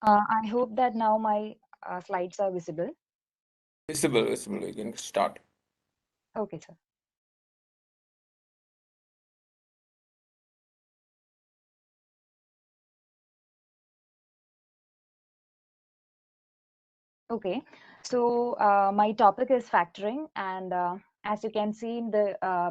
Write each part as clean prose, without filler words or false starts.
I hope that now my slides are visible. Visible. We can start. Okay, sir. Okay, so my topic is factoring, and as you can see in the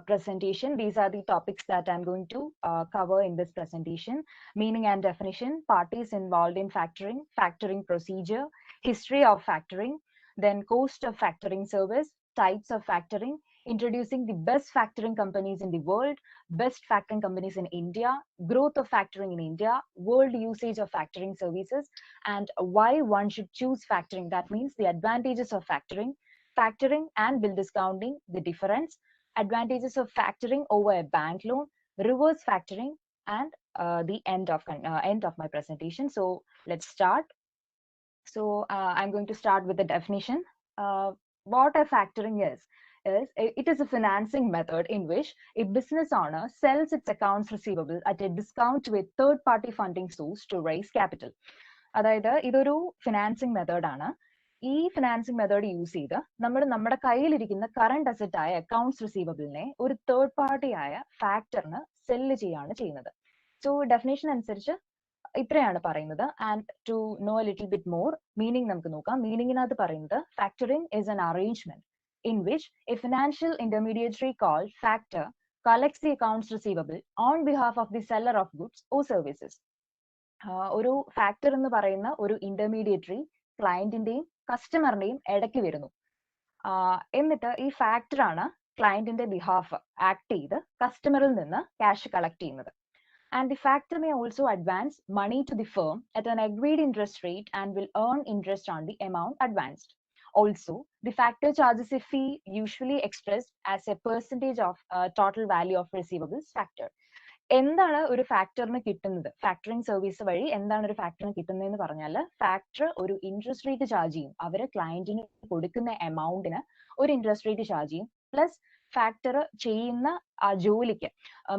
presentation, these are the topics that I'm going to cover in this presentation: meaning and definition, parties involved in factoring, factoring procedure, history of factoring, then cost of factoring service, types of factoring, introducing the best factoring companies in the world, best factoring companies in India, growth of factoring in India, world usage of factoring services, and why one should choose factoring. That means the advantages of factoring and bill discounting, the difference, advantages of factoring over a bank loan, reverse factoring, and the end of my presentation. So let's start. So I'm going to start with the definition. What a factoring is it is a financing method in which a business owner sells its accounts receivable at a discount to a third party funding source to raise capital. അതായത് ഇതൊരു financing മെത്തേഡാണ്. ഈ financing method use ചെയ്ത് നമ്മുടെ കയ്യിലിരിക്കുന്ന current asset ആയ accounts റിസീവബിളിനെ ഒരു third party ആയ ഫാക്ടറിന് സെല്ല് ചെയ്യാണ് ചെയ്യുന്നത്. സോ ഡെഫിനേഷൻ അനുസരിച്ച് ഇത്രയാണ് പറയുന്നത്. And to know little bit more meaning നമുക്ക് നോക്കാം. മീനിങ്ങിനകത്ത് പറയുന്നത് factoring is an arrangement in which a financial intermediary called factor collects the accounts receivable on behalf of the seller of goods or services. ഒരു factor എന്ന് പറയുന്ന ഒരു intermediary ക്ലയന്റിന്റെയും കസ്റ്റമറിന്റെയും ഇടയ്ക്ക് വരുന്നു. എന്നിട്ട് ഈ ഫാക്ടർ ആണ് ക്ലയന്റിന്റെ ബിഹാഫ് ആക്ട് ചെയ്ത് കസ്റ്റമറിൽ നിന്ന് ക്യാഷ് കളക്ട് ചെയ്യുന്നത്. And the factor may also advance money to the firm at an agreed interest rate and will earn interest on the amount advanced. Also, the factor charges a fee usually expressed as a percentage of total value of receivables factored. എന്താണ് ഒരു ഫാക്ടറിന് കിട്ടുന്നത്? Factoring service വഴി എന്താണ് ഒരു ഫാക്ടറിന് കിട്ടുന്നതെന്ന് പറഞ്ഞാൽ factor ഒരു interest rate charge ചെയ്യും. അവര് ക്ലയന്റിന് കൊടുക്കുന്ന എമൗണ്ടിന് ഒരു ഇൻട്രസ്റ്റ് റേറ്റ് ചാർജ് ചെയ്യും. പ്ലസ് ഫാക്ടർ ചെയ്യുന്ന ജോലിക്ക്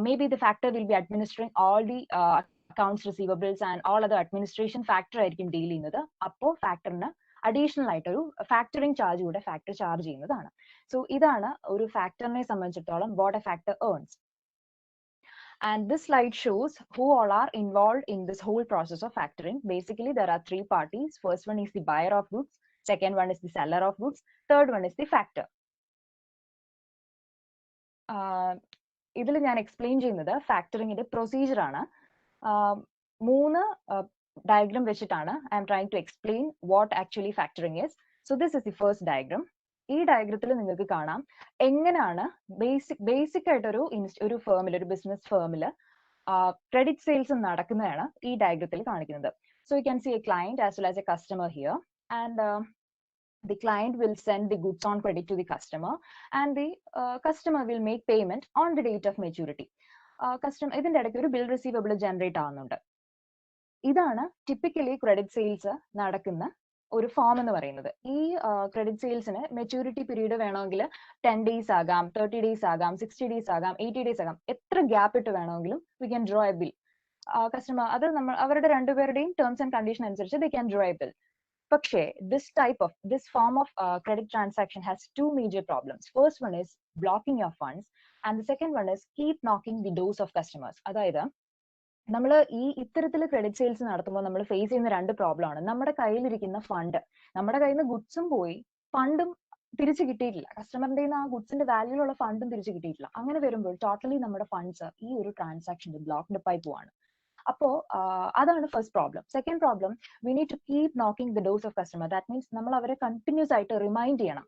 may be the factor will B administering all the accounts receivables and all other administration factor ആയിരിക്കും ഡീൽ ചെയ്യുന്നത്. അപ്പോൾ ഫാക്ടറിന് അഡീഷണൽ ആയിട്ടൊരു ഫാക്ടറിംഗ് ചാർജ് കൂടെ ഫാക്ടർ ചാർജ് ചെയ്യുന്നതാണ്. സോ ഇതാണ് ഒരു ഫാക്ടറിനെ സംബന്ധിച്ചിടത്തോളം what A factor earns. And this slide shows who all are involved in this whole process of factoring. Basically, there are three parties. First one is the buyer of goods. Second one is the seller of goods. Third one is the factor. ഇതിൽ ഞാൻ explain ചെയ്യുന്നത് ഫാക്ടറിങ്ങിന്റെ procedure ആണ്. മൂന്ന് diagram വെച്ചിട്ടാണ് I'm trying to explain what actually factoring is. So this is the first diagram. ഈ ഡയഗ്രത്തിൽ നിങ്ങൾക്ക് കാണാം എങ്ങനെയാണ് ബേസിക് ആയിട്ടൊരു ഒരു ഫേമിൽ, ഒരു ബിസിനസ് ഫേമിൽ ക്രെഡിറ്റ് സെയിൽസ് നടക്കുന്നതാണ് ഈ ഡയഗ്രത്തിൽ കാണിക്കുന്നത്. So you can see A client as well as A customer here, and the client will send the goods on credit to the customer, and the customer will make payment on the date of maturity. Customer ഇതിന്റെ ഇടയ്ക്ക് ഒരു bill receivable generate ആവുന്നുണ്ട്. ഇതാണ് typically credit sales നടക്കുന്ന ഒരു form എന്ന് പറയുന്നത്. ഈ ക്രെഡിറ്റ് സെയിൽസിന് മെച്യൂരിറ്റി പീരീഡ് വേണമെങ്കിൽ 10 days ആകാം, 30 days ആകാം, 60 days ആകാം, 80 days ആകാം. എത്ര ഗ്യാപ്പ് ഇട്ട് വേണമെങ്കിലും we can draw A bill. Customer അത് അവരുടെ രണ്ടുപേരുടെയും ടേംസ് ആൻഡ് കണ്ടീഷൻ അനുസരിച്ച് they can draw A bill. പക്ഷേ this form of credit transaction has two major problems. First one is blocking your funds, and the second one is keep knocking the doors of customers. അതായത് നമ്മൾ ഈ ഇത്തരത്തിൽ credit sales നടത്തുമ്പോൾ നമ്മൾ face ചെയ്യുന്ന രണ്ട് problem ആണ്. നമ്മുടെ കയ്യിലിരിക്കുന്ന ഫണ്ട്, നമ്മുടെ കയ്യിൽ നിന്ന് ഗുഡ്സും പോയി ഫണ്ടും തിരിച്ചു കിട്ടിയിട്ടില്ല, കസ്റ്റമറിന്റെ ആ ഗുഡ്സിന്റെ വാല്യൂലുള്ള ഫണ്ടും തിരിച്ചു കിട്ടിയിട്ടില്ല. അങ്ങനെ വരുമ്പോൾ ടോട്ടലി നമ്മുടെ ഫണ്ട്സ് ഈ ഒരു ട്രാൻസാക്ഷനിൽ ബ്ലോക്ക്ഡ് ആയി പോവാണ്. അപ്പോ അതാണ് first problem. Second problem, we need to keep knocking the doors of customer. That means നമ്മൾ അവരെ കണ്ടിന്യൂസ് ആയിട്ട് റിമൈൻഡ് ചെയ്യണം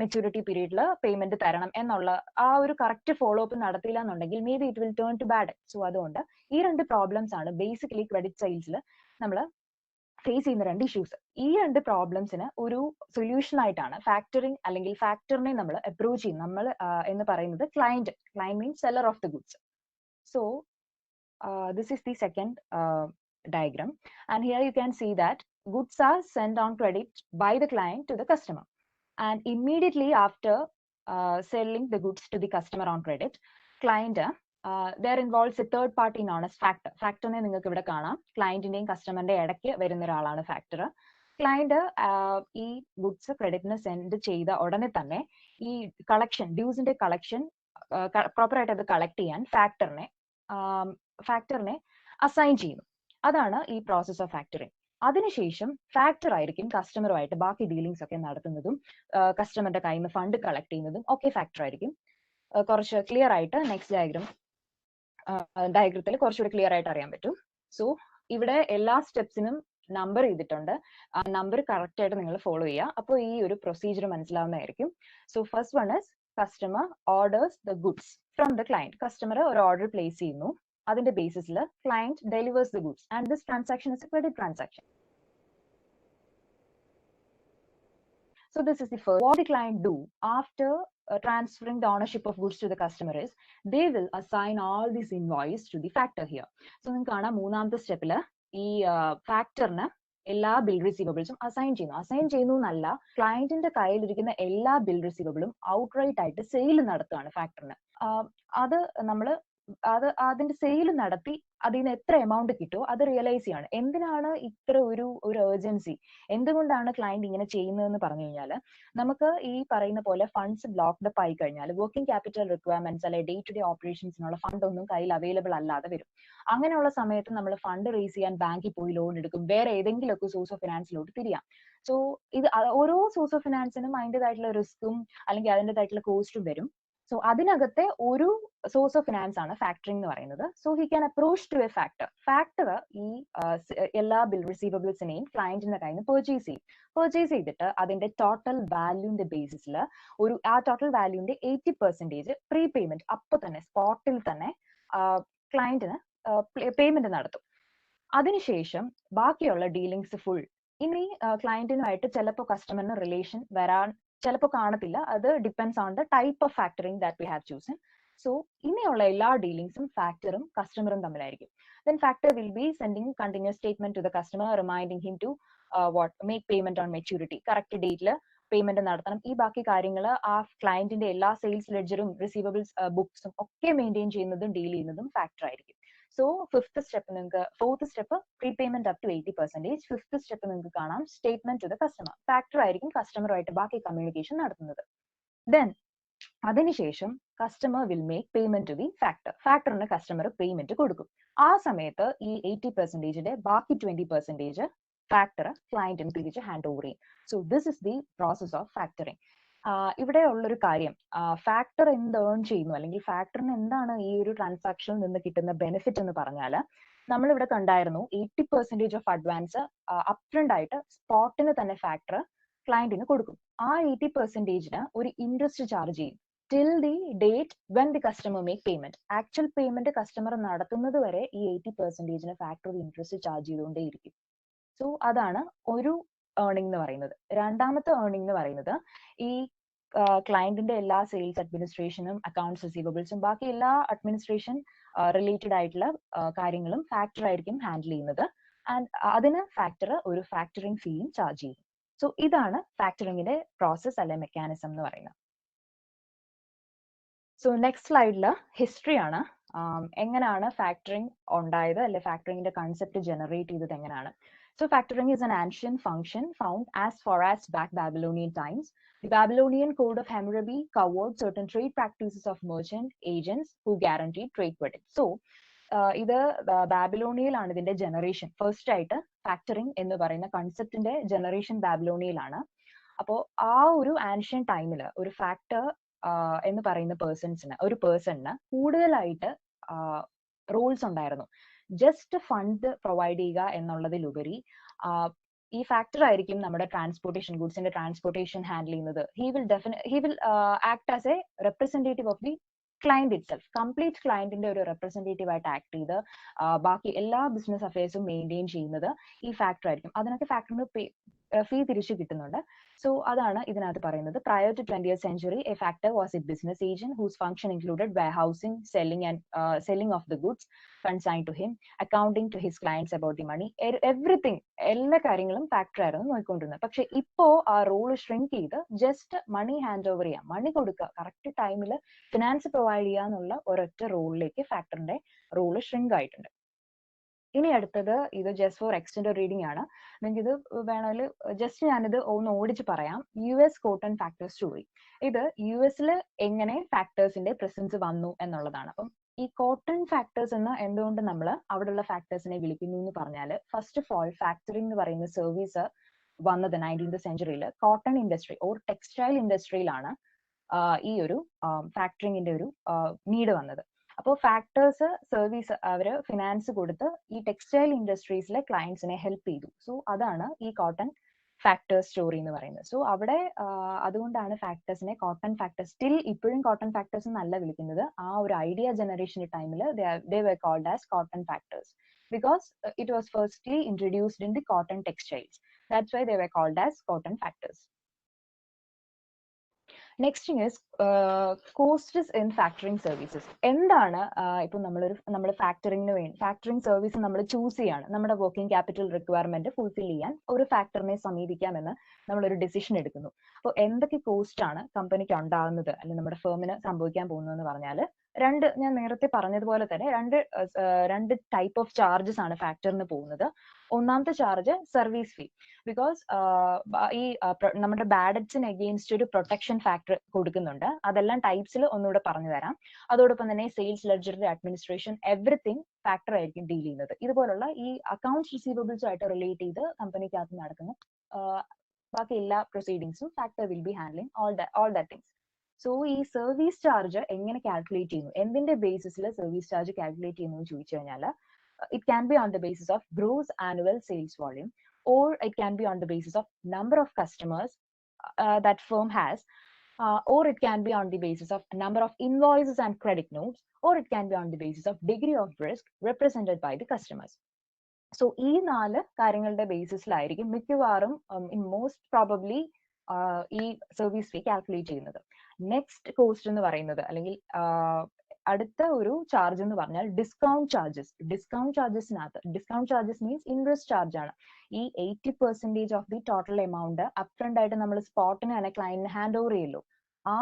മെച്യൂരിറ്റി പീരീഡിൽ പേയ്മെന്റ് തരണം എന്നുള്ള ആ ഒരു കറക്റ്റ് ഫോളോ അപ്പ് നടത്തിയില്ല എന്നുണ്ടെങ്കിൽ maybe it will turn to bad. So അതുകൊണ്ട് ഈ രണ്ട് പ്രോബ്ലംസ് ആണ് ബേസിക്കലി ക്രെഡിറ്റ് സെയിൽസിൽ നമ്മൾ ഫേസ് ചെയ്യുന്ന രണ്ട് ഇഷ്യൂസ്. ഈ രണ്ട് പ്രോബ്ലംസിന് ഒരു സൊല്യൂഷൻ ആയിട്ടാണ് ഫാക്ടറിംഗ് അല്ലെങ്കിൽ ഫാക്ടറിനെ നമ്മൾ അപ്രോച്ച് ചെയ്യും. നമ്മൾ എന്ന് പറയുന്നത് client means seller of the goods. So this is the second diagram, and here you can see that goods are sent on credit by the client to the customer, and immediately after selling the goods to the customer on credit, client there involves a third party known as factor. ഫാക്ടറിനെ നിങ്ങൾക്ക് ഇവിടെ കാണാം, ക്ലയന്റിന്റെയും കസ്റ്റമറിന്റെ ഇടയ്ക്ക് വരുന്ന ഒരാളാണ് factor. Client ഈ goods ക്രെഡിറ്റിന് send ചെയ്ത ഉടനെ തന്നെ ഈ കളക്ഷൻ, ഡ്യൂസിന്റെ കളക്ഷൻ പ്രോപ്പർ ആയിട്ട് അത് കളക്ട് ചെയ്യാൻ ഫാക്ടറിനെ അസൈൻ ചെയ്യുന്നു. അതാണ് ഈ പ്രോസസ് ഓഫ് ഫാക്ടറിങ്. അതിനുശേഷം ഫാക്ടർ ആയിരിക്കും കസ്റ്റമറുമായിട്ട് ബാക്കി ഡീലിങ്സ് ഒക്കെ നടത്തുന്നതും കസ്റ്റമറിന്റെ കയ്യിൽ നിന്ന് ഫണ്ട് കളക്ട് ചെയ്യുന്നതും ഒക്കെ ഫാക്ടർ ആയിരിക്കും. കുറച്ച് ക്ലിയർ ആയിട്ട് നെക്സ്റ്റ് ഡയഗ്രത്തിൽ കുറച്ചുകൂടി ക്ലിയർ ആയിട്ട് അറിയാൻ പറ്റും. സോ ഇവിടെ എല്ലാ സ്റ്റെപ്സിനും നമ്പർ ചെയ്തിട്ടുണ്ട്. ആ നമ്പർ കറക്റ്റ് ആയിട്ട് നിങ്ങൾ ഫോളോ ചെയ്യുക. അപ്പോൾ ഈ ഒരു പ്രൊസീജിയർ മനസ്സിലാവുന്നതായിരിക്കും. So first one is customer orders the goods from the client. Customer ഒരു ഓർഡർ പ്ലേസ് ചെയ്യുന്നു. അതിന്റെ ബേസിസിൽ client delivers the goods and this transaction is a credit transaction. So this is the first. What the client do after transferring the ownership of goods to the customer is they will assign all this invoice to the factor here. So നിങ്ങൾക്ക് കാണാം മൂന്നാമത്തെ സ്റ്റെപ്പിൽ ഈ ഫാക്ടറിന് എല്ലാ bill റിസീവബിൾസും assign ചെയ്യുന്നു എന്നല്ല, ക്ലയന്റിന്റെ കയ്യിലിരിക്കുന്ന എല്ലാ ബിൽ റിസീവബിളും ഔട്ട്റൈറ്റ് ആയിട്ട് സെയിൽ നടത്തുകയാണ് ഫാക്ടറിന്. അത് നമ്മൾ അതിന്റെ സെയിൽ നടത്തി അതിൽ നിന്ന് എത്ര എമൗണ്ട് കിട്ടുമോ അത് റിയലൈസ് ചെയ്യാണ്. എന്തിനാണ് ഇത്ര ഒരു ഏർജൻസി, എന്തുകൊണ്ടാണ് ക്ലയന്റ് ഇങ്ങനെ ചെയ്യുന്നതെന്ന് പറഞ്ഞു കഴിഞ്ഞാൽ, നമുക്ക് ഈ പറയുന്ന പോലെ ഫണ്ട്സ് ബ്ലോക്ക്ഡ് അപ്പ് ആയി കഴിഞ്ഞാൽ വർക്കിംഗ് ക്യാപിറ്റൽ റിക്വയർമെന്റ്സ് അല്ലെ ഡേ ടു ഡേ ഓപ്പറേഷൻസിനുള്ള ഫണ്ട് ഒന്നും കയ്യിൽ അവൈലബിൾ അല്ലാതെ വരും. അങ്ങനെയുള്ള സമയത്ത് നമ്മൾ ഫണ്ട് റേസ് ചെയ്യാൻ ബാങ്കിൽ പോയി ലോൺ എടുക്കും, വേറെ ഏതെങ്കിലുമൊക്കെ സോഴ്സ് ഓഫ് ഫിനാൻസിലോട്ട് തിരിയാം. സോ ഇത് ഓരോ സോഴ്സ് ഓഫ് ഫിനാൻസിനും അതിൻ്റെതായിട്ടുള്ള റിസ്ക്കും അല്ലെങ്കിൽ അതിൻ്റെതായിട്ടുള്ള കോസ്റ്റും വരും. സോ അതിനകത്തെ ഒരു സോഴ്സ് ഓഫ് ഫിനാൻസ് ആണ് ഫാക്ടറിംഗ് എന്ന് പറയുന്നത്. So he can approach to a factor. Factor ഈ എല്ലാ ബിൽ റിസീവബിൾസിനെയും ക്ലയന്റിന്റെ കയ്യിൽ നിന്ന് പർച്ചേസ് ചെയ്തിട്ട് അതിന്റെ ടോട്ടൽ വാല്യൂന്റെ ബേസിസിൽ ആ ടോട്ടൽ വാല്യൂന്റെ 80% പ്രീ പേയ്മെന്റ് അപ്പൊ തന്നെ സ്പോട്ടിൽ തന്നെ ക്ലയന്റിന് പേയ്മെന്റ് നടത്തും. അതിനുശേഷം ബാക്കിയുള്ള ഡീലിങ്സ് ഫുൾ ഇനി ക്ലയന്റിനുമായിട്ട് ചിലപ്പോൾ കസ്റ്റമറിന് റിലേഷൻ വരാൻ ചിലപ്പോൾ കാണത്തില്ല. അത് depends on the type of factoring that we have chosen. So ഇനിയുള്ള എല്ലാ ഡീലിങ്സും ഫാക്ടറും കസ്റ്റമറും തമ്മിലായിരിക്കും. Then factor will be sending continuous statement to the customer reminding him to make payment on maturity. Correct ഡേറ്റിൽ പേയ്മെന്റ് നടത്തണം. ഈ ബാക്കി കാര്യങ്ങൾ ആ ക്ലയന്റിന്റെ എല്ലാ സെയിൽസ് ലെഡ്ജറും റിസീവബിൾസ് ബുക്സും ഒക്കെ മെയിൻറ്റെയിൻ ചെയ്യുന്നതും ഡീൽ ചെയ്യുന്നതും ഫാക്ടർ ആയിരിക്കും. So fourth step prepayment up to 80%. Fifth step നിങ്ങൾക്ക് കാണാം statement to the customer. Factor ആയിരിക്കും കസ്റ്റമറുമായിട്ട് ബാക്കി കമ്മ്യൂണിക്കേഷൻ നടത്തുന്നത്. ദെൻ അതിനുശേഷം customer will make payment to the factor. ഫാക്ടറിന് കസ്റ്റമർ പേയ്മെന്റ് കൊടുക്കും. ആ സമയത്ത് ഈ 80%ന്റെ ബാക്കി 20% ഫാക്ടർ ക്ലയന്റിന് തിരിച്ച് ഹാൻഡ് ഓവർ ചെയ്യും. So this is the process of factoring. ഇവിടെ ഉള്ളൊരു കാര്യം, ഫാക്ടർ എന്ത് ഏൺ ചെയ്യുന്നു അല്ലെങ്കിൽ ഫാക്ടറിന് എന്താണ് ഈ ഒരു ട്രാൻസാക്ഷനിൽ നിന്ന് കിട്ടുന്ന ബെനിഫിറ്റ് എന്ന് പറഞ്ഞാൽ, നമ്മൾ ഇവിടെ കണ്ടായിരുന്നു 80% ഓഫ് അഡ്വാൻസ് അപ്ഫ്രണ്ട് ആയിട്ട് സ്പോട്ടിന് തന്നെ ഫാക്ടർ ക്ലയന്റിന് കൊടുക്കും. ആ 80%ന് ഒരു ഇൻട്രസ്റ്റ് ചാർജ് ചെയ്യും till the date when the customer make payment. Actual payment customer നടത്തുന്നത് വരെ ഈ 80%ന് ഫാക്ടർ ഇൻട്രസ്റ്റ് ചാർജ് ചെയ്തുകൊണ്ടേയിരിക്കും. സോ അതാണ് ഒരു ഏർണിംഗ് എന്ന് പറയുന്നത്. രണ്ടാമത്തെ ഏർണിംഗ് എന്ന് പറയുന്നത് ഈ ക്ലയന്റിന്റെ എല്ലാ സെയിൽസ് അഡ്മിനിസ്ട്രേഷനും അക്കൗണ്ട്സ് റിസീവബിൾസും ബാക്കി എല്ലാ അഡ്മിനിസ്ട്രേഷൻ റിലേറ്റഡ് ആയിട്ടുള്ള കാര്യങ്ങളും ഫാക്ടർ ആയിരിക്കും ഹാൻഡിൽ ചെയ്യുന്നത്. ആൻഡ് അതിന് ഫാക്ടർ ഒരു ഫാക്ടറിംഗ് ഫീയും ചാർജ് ചെയ്യും. സോ ഇതാണ് ഫാക്ടറിംഗിന്റെ പ്രോസസ് അല്ലെ മെക്കാനിസം എന്ന് പറയുന്നത്. സോ നെക്സ്റ്റ് സ്ലൈഡിൽ ഹിസ്റ്ററി ആണ്. എങ്ങനെയാണ് ഫാക്ടറിംഗ് ഉണ്ടായത് അല്ലെ ഫാക്ടറിംഗിന്റെ കൺസെപ്റ്റ് ജനറേറ്റ് ചെയ്തത് എങ്ങനെയാണ്. So factoring is an ancient function found as far as back Babylonian times. The Babylonian Code of Hammurabi covered certain trade practices of merchant agents who guaranteed trade credit. So ഇത് ബാബിലോണിയയിലാണ് ഇതിന്റെ generation. First ആയിട്ട് factoring എന്ന് പറയുന്ന കൺസെപ്റ്റിന്റെ generation ബാബിലോണിയയിലാണ്. അപ്പോൾ ആ ഒരു ancient ടൈമിൽ ഒരു ഫാക്ടർ എന്ന് പറയുന്ന ഒരു പേഴ്സണിന് കൂടുതലായിട്ട് റോൾസ് ഉണ്ടായിരുന്നു. ജസ്റ്റ് ഫണ്ട് പ്രൊവൈഡ് ചെയ്യുക എന്നുള്ളതിലുപരി ഈ ഫാക്ടർ ആയിരിക്കും നമ്മുടെ ഗുഡ്സിന്റെ ട്രാൻസ്പോർട്ടേഷൻ ഹാൻഡിൽ ചെയ്യുന്നത്. He will act as a representative of the client itself. Complete ക്ലയന്റിന്റെ ഒരു റെപ്രസെന്റേറ്റീവ് ആയിട്ട് ആക്ട് ചെയ്ത് ബാക്കി എല്ലാ ബിസിനസ് അഫയേഴ്സും മെയിൻറ്റെയിൻ ചെയ്യുന്നത് ഈ ഫാക്ടർ ആയിരിക്കും. അതിനൊക്കെ ഫാക്ടറിന് ഫീ തിരിച്ചു കിട്ടുന്നുണ്ട്. സോ അതാണ് ഇതിനകത്ത് പറയുന്നത്. Prior to 20th century, a factor was a business agent whose function included warehousing, selling of the goods consigned to him, accounting to his clients about the money, everything, എല്ലാ കാര്യങ്ങളും factor ആയിരുന്നു നോക്കിക്കൊണ്ടിരുന്നത്. പക്ഷെ ഇപ്പോ ആ role shrink ചെയ്ത് just മണി hand over ചെയ്യാം, മണി കൊടുക്കുക, correct ടൈമിൽ ഫിനാൻസ് പ്രൊവൈഡ് ചെയ്യുക എന്നുള്ള ഒരൊറ്റ റോളിലേക്ക് ഫാക്ടറിന്റെ റോള് ഷ്രിങ്ക് ആയിട്ടുണ്ട്. ഇനി അടുത്തത് ഇത് ജസ്റ്റ് ഫോർ എക്സ്റ്റൻഡ് റീഡിംഗ് ആണ്. നിങ്ങൾക്ക് ഇത് വേണമെങ്കിൽ ജസ്റ്റ് ഞാനിത് ഒന്ന് ഓടിച്ച് പറയാം. US cotton factor story. ഇത് US എങ്ങനെ ഫാക്ടേഴ്സിന്റെ പ്രസൻസ് വന്നു എന്നുള്ളതാണ്. അപ്പം ഈ കോട്ടൺ ഫാക്ടേഴ്സ് എന്ന് എന്തുകൊണ്ട് നമ്മൾ അവിടെയുള്ള ഫാക്ടേഴ്സിനെ വിളിക്കുന്നു എന്ന് പറഞ്ഞാൽ, ഫസ്റ്റ് ഓഫ് ഓൾ ഫാക്ടറിംഗ് എന്ന് പറയുന്ന സർവീസ് വന്നത് 19th സെഞ്ചുറിയിൽ കോട്ടൺ ഇൻഡസ്ട്രി ഓർ ടെക്സ്റ്റൈൽ ഇൻഡസ്ട്രിയിലാണ് ഈ ഒരു ഫാക്ടറിങ്ങിന്റെ ഒരു നീഡ് വന്നത്. അപ്പോൾ ഫാക്ടേഴ്സ് സർവീസ് അവര് ഫിനാൻസ് കൊടുത്ത് ഈ ടെക്സ്റ്റൈൽ ഇൻഡസ്ട്രീസിലെ ക്ലയൻസിനെ ഹെൽപ്പ് ചെയ്തു. സോ അതാണ് ഈ കോട്ടൺ ഫാക്ടേഴ്സ് സ്റ്റോറി എന്ന് പറയുന്നത്. സോ അവിടെ അതുകൊണ്ടാണ് ഫാക്ടേഴ്സിനെ കോട്ടൺ ഫാക്ടേഴ്സ്, സ്റ്റിൽ ഇപ്പോഴും കോട്ടൺ ഫാക്ടേഴ്സ് എന്നല്ല വിളിക്കുന്നത്. ആ ഒരു ഐഡിയ ജനറേഷന്റെ ടൈമിൽ they were called as cotton factors because it was firstly introduced in the cotton textiles. That's why they were called as cotton factors. Next thing is costs in factoring services. എന്താണ് ഇപ്പം നമ്മൾ factoring service നമ്മൾ choose ചെയ്യാണ്, നമ്മുടെ working capital requirement fulfil ചെയ്യാൻ ഒരു ഫാക്ടറിനെ സമീപിക്കാമെന്ന് നമ്മളൊരു decision എടുക്കുന്നു. അപ്പോൾ എന്തൊക്കെ കോസ്റ്റ് ആണ് കമ്പനിക്ക് ഉണ്ടാകുന്നത് അല്ലെങ്കിൽ നമ്മുടെ ഫേമിന് സംഭവിക്കാൻ പോകുന്നതെന്ന് പറഞ്ഞാൽ, ഞാൻ നേരത്തെ പറഞ്ഞതുപോലെ തന്നെ രണ്ട് ടൈപ്പ് ഓഫ് ചാർജസ് ആണ് ഫാക്ടറിന് പോകുന്നത്. ഒന്നാമത്തെ ചാർജ് സർവീസ് ഫീ. ബിക്കോസ് ഈ നമ്മുടെ ബാഡറ്റ്സിന് അഗെയിൻസ്റ്റ് ഒരു പ്രൊട്ടക്ഷൻ ഫാക്ടർ കൊടുക്കുന്നുണ്ട്. അതെല്ലാം ടൈപ്സിൽ ഒന്നുകൂടെ പറഞ്ഞു തരാം. അതോടൊപ്പം തന്നെ സെയിൽസ് ലെഡ്ജറിന്റെ അഡ്മിനിസ്ട്രേഷൻ, എവറിത്തിങ് ഫാക്ടർ ആയിരിക്കും ഡീൽ ചെയ്യുന്നത്. ഇതുപോലുള്ള ഈ അക്കൗണ്ട്സ് റിസീവബിൾസ് ആയിട്ട് റിലേറ്റ് ചെയ്ത് കമ്പനിക്കകത്ത് നടക്കുന്ന ബാക്കി എല്ലാ പ്രൊസീഡിങ്സും factor will be handling all that things. So ഈ സർവീസ് ചാർജ് എങ്ങനെ കാൽക്കുലേറ്റ് ചെയ്യുന്നു, എന്തിന്റെ ബേസിസിൽ സർവീസ് ചാർജ് കാൽക്കുലേറ്റ് ചെയ്യുന്നു എന്ന് ചോദിച്ചു കഴിഞ്ഞാൽ, it can be on the basis of gross annual sales volume, or it can be on the basis of number of customers that firm has, or it can be on the basis of number of invoices and credit notes, or it can be on the basis of degree of risk represented by the customers. So ഈ 4 കാര്യങ്ങളുടെ ബേസിസിലായിരിക്കും മിക്കവാറും in most probably ഈ service ഫീ calculate ചെയ്യുന്നത്. Next cost എന്ന് പറയുന്നത് അല്ലെങ്കിൽ അടുത്ത ഒരു ചാർജ് എന്ന് പറഞ്ഞാൽ discount charges. Discount charges means interest charge ആണ്. ഈ 80% of the total amount upfront ആയിട്ട് നമ്മൾ സ്പോട്ടിന് തന്നെ ക്ലയന്റിന് ഹാൻഡ് ഓവർ ചെയ്യല്ലോ. ആ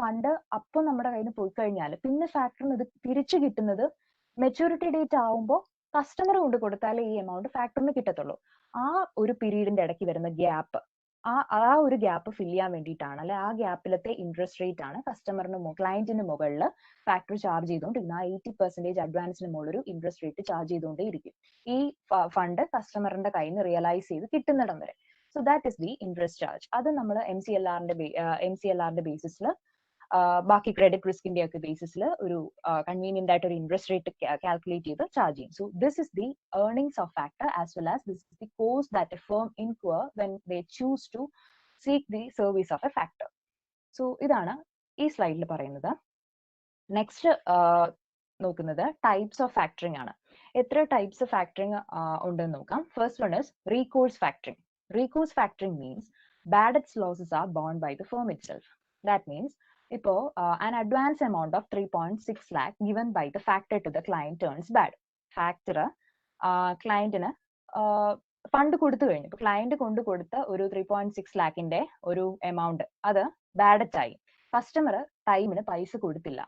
ഫണ്ട് അപ്പോൾ നമ്മുടെ കയ്യിൽ നിന്ന് പോയി കഴിഞ്ഞാൽ പിന്നെ ഫാക്ടറിന് ഇത് തിരിച്ചു കിട്ടുന്നത് മെച്യൂരിറ്റി ഡേറ്റ് ആവുമ്പോൾ കസ്റ്റമർ കൊണ്ട് കൊടുത്താലേ ഈ എമൗണ്ട് ഫാക്ടറിന് കിട്ടത്തുള്ളൂ. ആ ഒരു പീരീഡിന്റെ ഇടയ്ക്ക് വരുന്ന ഗ്യാപ്പ്, ആ ഒരു ഗ്യാപ്പ് ഫിൽ ചെയ്യാൻ വേണ്ടിയിട്ടാണ്, അല്ലെ ആ ഗ്യാപ്പിലത്തെ ഇൻട്രസ്റ്റ് റേറ്റ് ആണ് ക്ലയന്റിന് മുകളിൽ ഫാക്ടറി ചാർജ് ചെയ്തുകൊണ്ടിരിക്കുന്നത്. ആ 80% അഡ്വാൻസിന് മുകളിൽ ഒരു ഇൻട്രസ്റ്റ് റേറ്റ് ചാർജ് ചെയ്തുകൊണ്ടേയിരിക്കും ഈ ഫണ്ട് കസ്റ്റമറിന്റെ കയ്യിൽ നിന്ന് റിയലൈസ് ചെയ്ത് കിട്ടുന്നിടം വരെ. So that is the interest charge. അത് നമ്മൾ MCLR ബേസിസിൽ ബാക്കി ക്രെഡിറ്റ് റിസ്കിന്റെ ഒക്കെ ബേസിസിൽ ഒരു കൺവീനിയന്റ് ആയിട്ട് ഒരു ഇൻട്രസ്റ്റ് റേറ്റ് കാൽക്കുലേറ്റ് ചെയ്ത് ചാർജ് ചെയ്യും. So this is the earnings of factor as well as this is the cost that a firm inquire when they choose to seek the service of a factor. So ഇതാണ് ഈ സ്ലൈഡിൽ പറയുന്നത്. Next നോക്കുന്നത് types of factoring ആണ്. എത്ര types of factoring ഉണ്ടെന്ന് നോക്കാം. First one is recourse factoring. Recourse factoring means bad debts losses are borne by the firm itself. That means ഇപ്പോൾ an advance amount of 3.6 lakh given by the factor to the client turns bad. Factor ക്ലയന്റിന് fund കൊടുത്തു കഴിഞ്ഞു. ഇപ്പൊ client കൊണ്ട് കൊടുത്ത ഒരു 3.6 ലാക്കിന്റെ ഒരു amount അത് ബാഡ് ഡെറ്റ് ആയി. കസ്റ്റമർ ടൈമിന് പൈസ കൊടുത്തില്ല.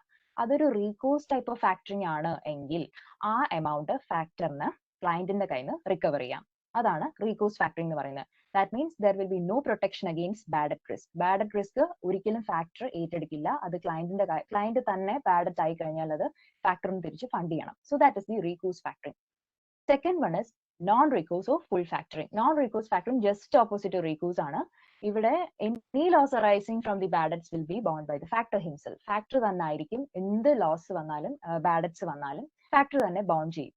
അതൊരു റീകോഴ്സ് ടൈപ്പ് ഓഫ് ഫാക്ടറിംഗ് ആണ് എങ്കിൽ ആ എമൗണ്ട് ഫാക്ടറിന് ക്ലയന്റിന്റെ കയ്യിൽ നിന്ന് റിക്കവർ ചെയ്യാം. അതാണ് റീകോഴ്സ് ഫാക്ടറിംഗ് എന്ന് പറയുന്നത്. That means there will be no protection against bad debt risk. Bad debt risk ഒരിക്കലും ഫാക്ടർ ഏറ്റെടുക്കില്ല. അത് ക്ലയന്റ് തന്നെ ബാഡ് ഡെറ്റ് ആയി കഴിഞ്ഞാൽ അത് ഫാക്ടറിന് തിരിച്ച് ഫണ്ട് ചെയ്യണം. So that is the recourse factoring. Second one is known recourse or full factoring. Non recourse factoring just opposite recourse ആണ്. ഇവിടെ any loss arising from the bad debts will be borne by the factor himself. Factor തന്നെ ആയിരിക്കും എന്ത് loss വന്നാലും bad debts വന്നാലും factor തന്നെ borne ചെയ്യും.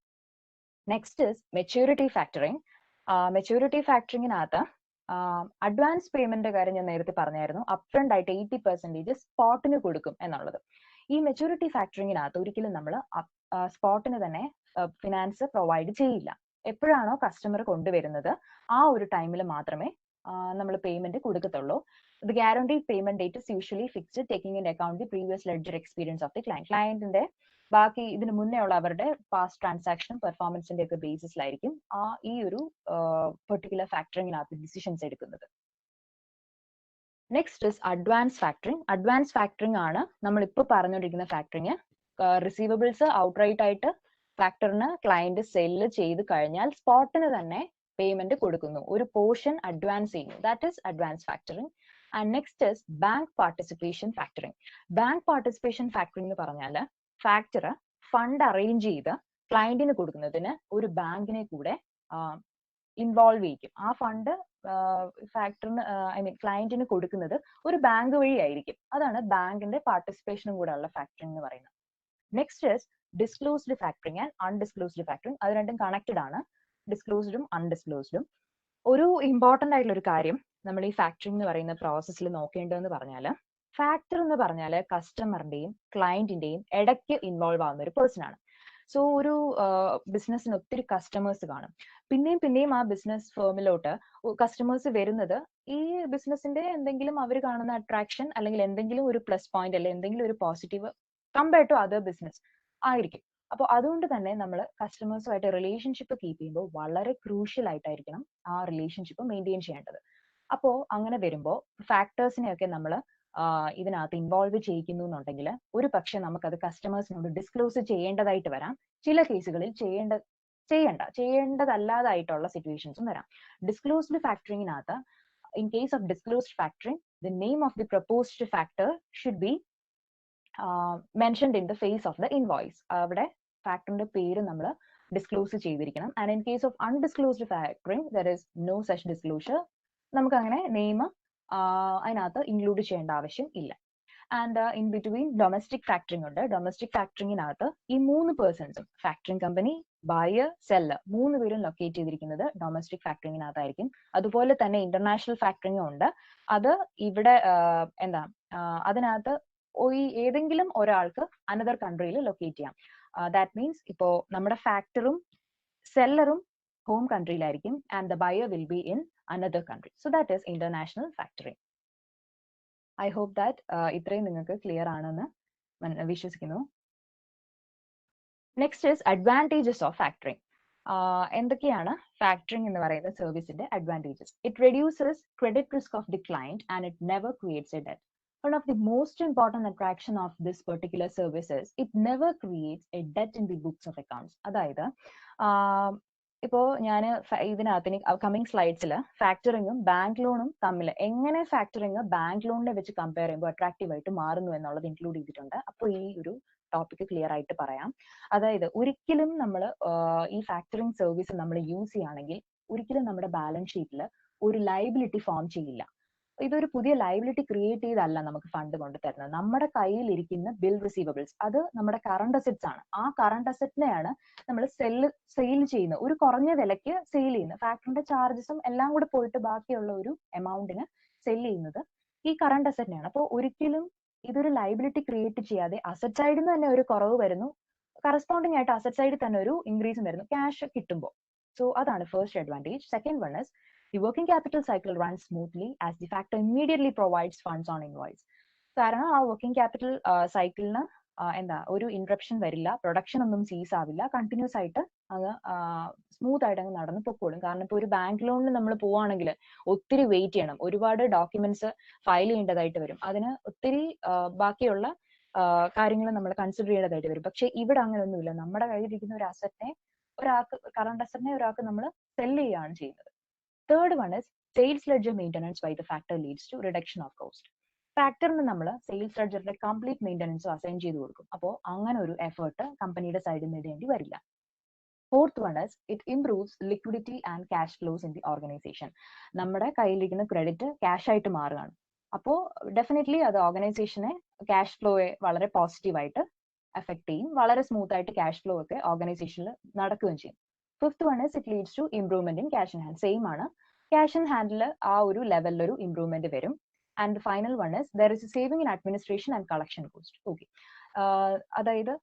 Next is maturity factoring. Maturity ഫാക്ടറിങ്ങിനകത്ത് അഡ്വാൻസ് പേയ്മെന്റ് കാര്യം ഞാൻ നേരത്തെ പറഞ്ഞായിരുന്നു. അപ്ഫ്രണ്ട് ആയിട്ട് 80% സ്പോട്ടിന് കൊടുക്കും എന്നുള്ളത്. ഈ മെച്യൂരിറ്റി ഫാക്ടറിങ്ങിനകത്ത് ഒരിക്കലും നമ്മൾ സ്പോട്ടിന് തന്നെ ഫിനാൻസ് പ്രൊവൈഡ് ചെയ്യില്ല. എപ്പോഴാണോ കസ്റ്റമർ കൊണ്ടുവരുന്നത് ആ ഒരു ടൈമിൽ മാത്രമേ നമ്മൾ payment കൊടുക്കത്തുള്ളൂ. The guaranteed payment date is usually fixed, taking into account the previous ledger experience of the client. ക്ലയന്റിന്റെ ബാക്കി ഇതിന് മുന്നേ ഉള്ള അവരുടെ പാസ്റ്റ് ട്രാൻസാക്ഷനും പെർഫോമൻസിന്റെ ഒക്കെ ബേസിസിലായിരിക്കും ഈ ഒരു പെർട്ടിക്കുലർ ഫാക്ടറിങ്ങിനകത്ത് ഡിസിഷൻസ് എടുക്കുന്നത്. Next is advance factoring. Advance factoring ആണ് നമ്മളിപ്പോൾ പറഞ്ഞുകൊണ്ടിരിക്കുന്ന ഫാക്ടറിങ്. റിസീവബിൾസ് ഔട്ട്റൈറ്റ് ആയിട്ട് ഫാക്ടറിന് ക്ലയന്റ് സെല്ല് ചെയ്ത് കഴിഞ്ഞാൽ സ്പോട്ടിന് തന്നെ പേയ്മെന്റ് കൊടുക്കുന്നു, ഒരു പോർഷൻ അഡ്വാൻസ് ചെയ്യുന്നു. That is advance factoring. And next is bank participation factoring. Bank participation factoring എന്ന് പറഞ്ഞാൽ ഫാക്ടർ ഫണ്ട് അറേഞ്ച് ചെയ്ത് ക്ലയന്റിന് കൊടുക്കുന്നതിന് ഒരു ബാങ്കിനെ കൂടെ ഇൻവോൾവ് ചെയ്യിക്കും. ആ ഫണ്ട് ഫാക്ടറിന് ക്ലയന്റിന് കൊടുക്കുന്നത് ഒരു ബാങ്ക് വഴി ആയിരിക്കും. അതാണ് ബാങ്കിന്റെ പാർട്ടിസിപ്പേഷനും കൂടെ ഉള്ള ഫാക്ടറിംഗ് എന്ന് പറയുന്നത്. Next is disclosed factoring and undisclosed factoring. അത് രണ്ടും കണക്റ്റഡ് ആണ്, ഡിസ്ക്ലോസ്ഡും അൺഡിസ്ക്ലോസ്ഡും. ഒരു ഇമ്പോർട്ടന്റ് ആയിട്ടുള്ള ഒരു കാര്യം നമ്മൾ ഈ ഫാക്ടറിംഗ് എന്ന് പറയുന്ന പ്രോസസ്സിൽ നോക്കേണ്ടതെന്ന് പറഞ്ഞാൽ, ഫാക്ടർ എന്ന് പറഞ്ഞാൽ കസ്റ്റമറിന്റെയും ക്ലയന്റിന്റെയും ഇടയ്ക്ക് ഇൻവോൾവ് ആവുന്ന ഒരു പേഴ്സൺ ആണ്. സോ ഒരു ബിസിനസ്സിന് ഒത്തിരി കസ്റ്റമേഴ്സ് കാണും. പിന്നെയും ആ ബിസിനസ് ഫേമിലോട്ട് കസ്റ്റമേഴ്സ് വരുന്നത് ഈ ബിസിനസിന്റെ എന്തെങ്കിലും അവർ കാണുന്ന അട്രാക്ഷൻ അല്ലെങ്കിൽ എന്തെങ്കിലും ഒരു പ്ലസ് പോയിന്റ് അല്ലെങ്കിൽ എന്തെങ്കിലും ഒരു positive compared to other business ആയിരിക്കും. അപ്പോൾ അതുകൊണ്ട് തന്നെ നമ്മൾ കസ്റ്റമേഴ്സുമായിട്ട് റിലേഷൻഷിപ്പ് കീപ്പ് ചെയ്യുമ്പോൾ വളരെ ക്രൂഷ്യൽ ആയിട്ടായിരിക്കണം ആ റിലേഷൻഷിപ്പ് മെയിൻറ്റെയിൻ ചെയ്യേണ്ടത്. അപ്പോൾ അങ്ങനെ വരുമ്പോൾ ഫാക്ടേഴ്സിനെയൊക്കെ നമ്മൾ ഇതിനകത്ത് ഇൻവോൾവ് ചെയ്യിക്കുന്നു എന്നുണ്ടെങ്കിൽ ഒരു പക്ഷെ നമുക്കത് കസ്റ്റമേഴ്സിനോട് ഡിസ്ക്ലോസ് ചെയ്യേണ്ടതായിട്ട് വരാം. ചില കേസുകളിൽ ചെയ്യേണ്ടതല്ലാതായിട്ടുള്ള സിറ്റുവേഷൻസും വരാം. ഡിസ്ക്ലോസ്ഡ് ഫാക്ടറിങ്ങിനകത്ത് in case of disclosed factoring, the name of the proposed factor should be mentioned in the face of the invoice. അവിടെ ഫാക്ടറിന്റെ പേര് നമ്മൾ ഡിസ്ക്ലോസ് ചെയ്തിരിക്കണം. And in case of undisclosed factoring there is no such disclosure. നമുക്ക് അങ്ങനെ name അതിനകത്ത് include ചെയ്യേണ്ട ആവശ്യം ഇല്ല. And in between domestic factoring ഉണ്ട്. ഡൊമസ്റ്റിക് ഫാക്ടറിങ്ങിനകത്ത് ഈ 3 പേഴ്സൺസും ഫാക്ടറിംഗ് കമ്പനി, ബയർ, സെല്ലർ 3 പേരും ലൊക്കേറ്റ് ചെയ്തിരിക്കുന്നത് ഡൊമസ്റ്റിക് ഫാക്ടറിങ്ങിനകത്തായിരിക്കും. അതുപോലെ തന്നെ ഇന്റർനാഷണൽ ഫാക്ടറിംഗും ഉണ്ട്. അത് ഇവിടെ അതിനകത്ത് ഏതെങ്കിലും ഒരാൾക്ക് അനദർ കൺട്രിയിൽ ലൊക്കേറ്റ് ചെയ്യാം. ദാറ്റ് മീൻസ് ഇപ്പോ നമ്മുടെ ഫാക്ടറും സെല്ലറും ഹോം കൺട്രിയിലായിരിക്കും and the buyer will be in another country. So that is international factoring. I hope that ഇത്രയും നിങ്ങൾക്ക് ക്ലിയർ ആണെന്ന് വിശ്വസിക്കുന്നു. Next is advantages of factoring. എന്തൊക്കെയാണ് ഫാക്ടറിംഗ് എന്ന് പറയുന്ന സർവീസിന്റെ advantages? It reduces credit risk of the client and it never creates a debt. One of the most important attraction of this particular service is it never creates a debt in the books of accounts. അതായത് ഇപ്പോ ഞാൻ ഇതിനകത്ത് coming സ്ലൈഡ്സിൽ ഫാക്ടറിങ്ങും bank ലോണും തമ്മിൽ എങ്ങനെ factoring bank ലോണിനെ വെച്ച് compare ചെയ്യുമ്പോൾ അട്രാക്റ്റീവ് ആയിട്ട് മാറുന്നു എന്നുള്ളത് ഇൻക്ലൂഡ് ചെയ്തിട്ടുണ്ട്. അപ്പോൾ ഈ ഒരു ടോപ്പിക് ക്ലിയർ ആയിട്ട് പറയാം. അതായത് ഒരിക്കലും നമ്മൾ ഈ ഫാക്ടറിങ് സർവീസ് നമ്മൾ യൂസ് ചെയ്യുകയാണെങ്കിൽ ഒരിക്കലും നമ്മുടെ ബാലൻസ് ഷീറ്റിൽ ഒരു ലയബിലിറ്റി ഫോം ചെയ്യില്ല. ഇതൊരു പുതിയ ലയബിലിറ്റി ക്രിയേറ്റ് ചെയ്തല്ല നമുക്ക് ഫണ്ട് കൊണ്ട് തരുന്നത്. നമ്മുടെ കയ്യിൽ ഇരിക്കുന്ന ബിൽ റിസീവബിൾസ് അത് നമ്മുടെ കറണ്ട് അസറ്റ്സ് ആണ്. ആ കറണ്ട് അസറ്റിനെയാണ് നമ്മൾ സെയിൽ ചെയ്യുന്നത്, ഒരു കുറഞ്ഞ വിലയ്ക്ക് സെയിൽ ചെയ്യുന്നത്. ഫാക്ടറിന്റെ ചാർജസും എല്ലാം കൂടെ പോയിട്ട് ബാക്കിയുള്ള ഒരു എമൗണ്ടിന് സെൽ ചെയ്യുന്നത് ഈ കറണ്ട് അസറ്റിനെയാണ്. അപ്പോൾ ഒരിക്കലും ഇതൊരു ലയബിലിറ്റി ക്രിയേറ്റ് ചെയ്യാതെ അസറ്റ് സൈഡിൽ നിന്ന് തന്നെ ഒരു കുറവ് വരുന്നു, കറസ്പോണ്ടിങ് ആയിട്ട് അസറ്റ് സൈഡിൽ തന്നെ ഒരു ഇൻക്രീസും വരുന്നു ക്യാഷ് കിട്ടുമ്പോൾ. സോ അതാണ് first advantage. Second one is the working capital cycle runs smoothly as the factor immediately provides funds on invoice. കാരണം ആ വർക്കിംഗ് ക്യാപിറ്റൽ സൈക്കിളിന് ഒരു ഇൻട്രപ്ഷൻ വരില്ല, പ്രൊഡക്ഷൻ ഒന്നും സീസ് ആവില്ല, കണ്ടിന്യൂസ് ആയിട്ട് അങ്ങ് സ്മൂത്ത് ആയിട്ട് അങ്ങ് നടന്നു പൊക്കോളും. കാരണം ഇപ്പോൾ ഒരു ബാങ്ക് ലോണിന് നമ്മൾ പോവുകയാണെങ്കിൽ ഒത്തിരി വെയിറ്റ് ചെയ്യണം, ഒരുപാട് ഡോക്യുമെന്റ്സ് ഫയൽ ചെയ്യേണ്ടതായിട്ട് വരും, അതിന് ഒത്തിരി ബാക്കിയുള്ള കാര്യങ്ങൾ നമ്മൾ കൺസിഡർ ചെയ്യേണ്ടതായിട്ട് വരും. പക്ഷെ ഇവിടെ അങ്ങനെയൊന്നുമില്ല. നമ്മുടെ കയ്യിലിരിക്കുന്ന ഒരു അസറ്റിനെ കറണ്ട് അസറ്റിനെ ഒരാൾക്ക് നമ്മൾ സെല് ചെയ്യുകയാണ് ചെയ്യുന്നത്. Third one is sales ledger maintenance by the factor leads to reduction of cost. ഫാക്ടറിന് നമ്മൾ സെയിൽസ് ലെഡ്ജറിന്റെ കംപ്ലീറ്റ് മെയിൻ്റനൻസ് അസൈൻ ചെയ്ത് കൊടുക്കും. അപ്പോൾ അങ്ങനെ ഒരു എഫേർട്ട് കമ്പനിയുടെ സൈഡിൽ നിന്ന് ഇടേണ്ടി വരില്ല. Fourth one is it improves liquidity and cash flows in the organisation. നമ്മുടെ കയ്യിലിരിക്കുന്ന ക്രെഡിറ്റ് ക്യാഷ് ആയിട്ട് മാറുകയാണ്. അപ്പോൾ ഡെഫിനറ്റ്ലി അത് ഓർഗനൈസേഷനെ ക്യാഷ് ഫ്ലോയെ വളരെ പോസിറ്റീവായിട്ട് എഫക്ട് ചെയ്യും. വളരെ സ്മൂത്ത് ആയിട്ട് ക്യാഷ് ഫ്ലോ ഒക്കെ ഓർഗനൈസേഷനിൽ നടക്കുകയും ചെയ്യും. Fifth one is it leads to improvement in cash in hand. Same ആണ്, ക്യാഷ് ഇൻ ഹാൻഡിൽ ആ ഒരു ലെവലിലൊരു ഇംപ്രൂവ്മെന്റ് വരും. And final one is there is a saving in administration and collection cost. Okay, അതായത്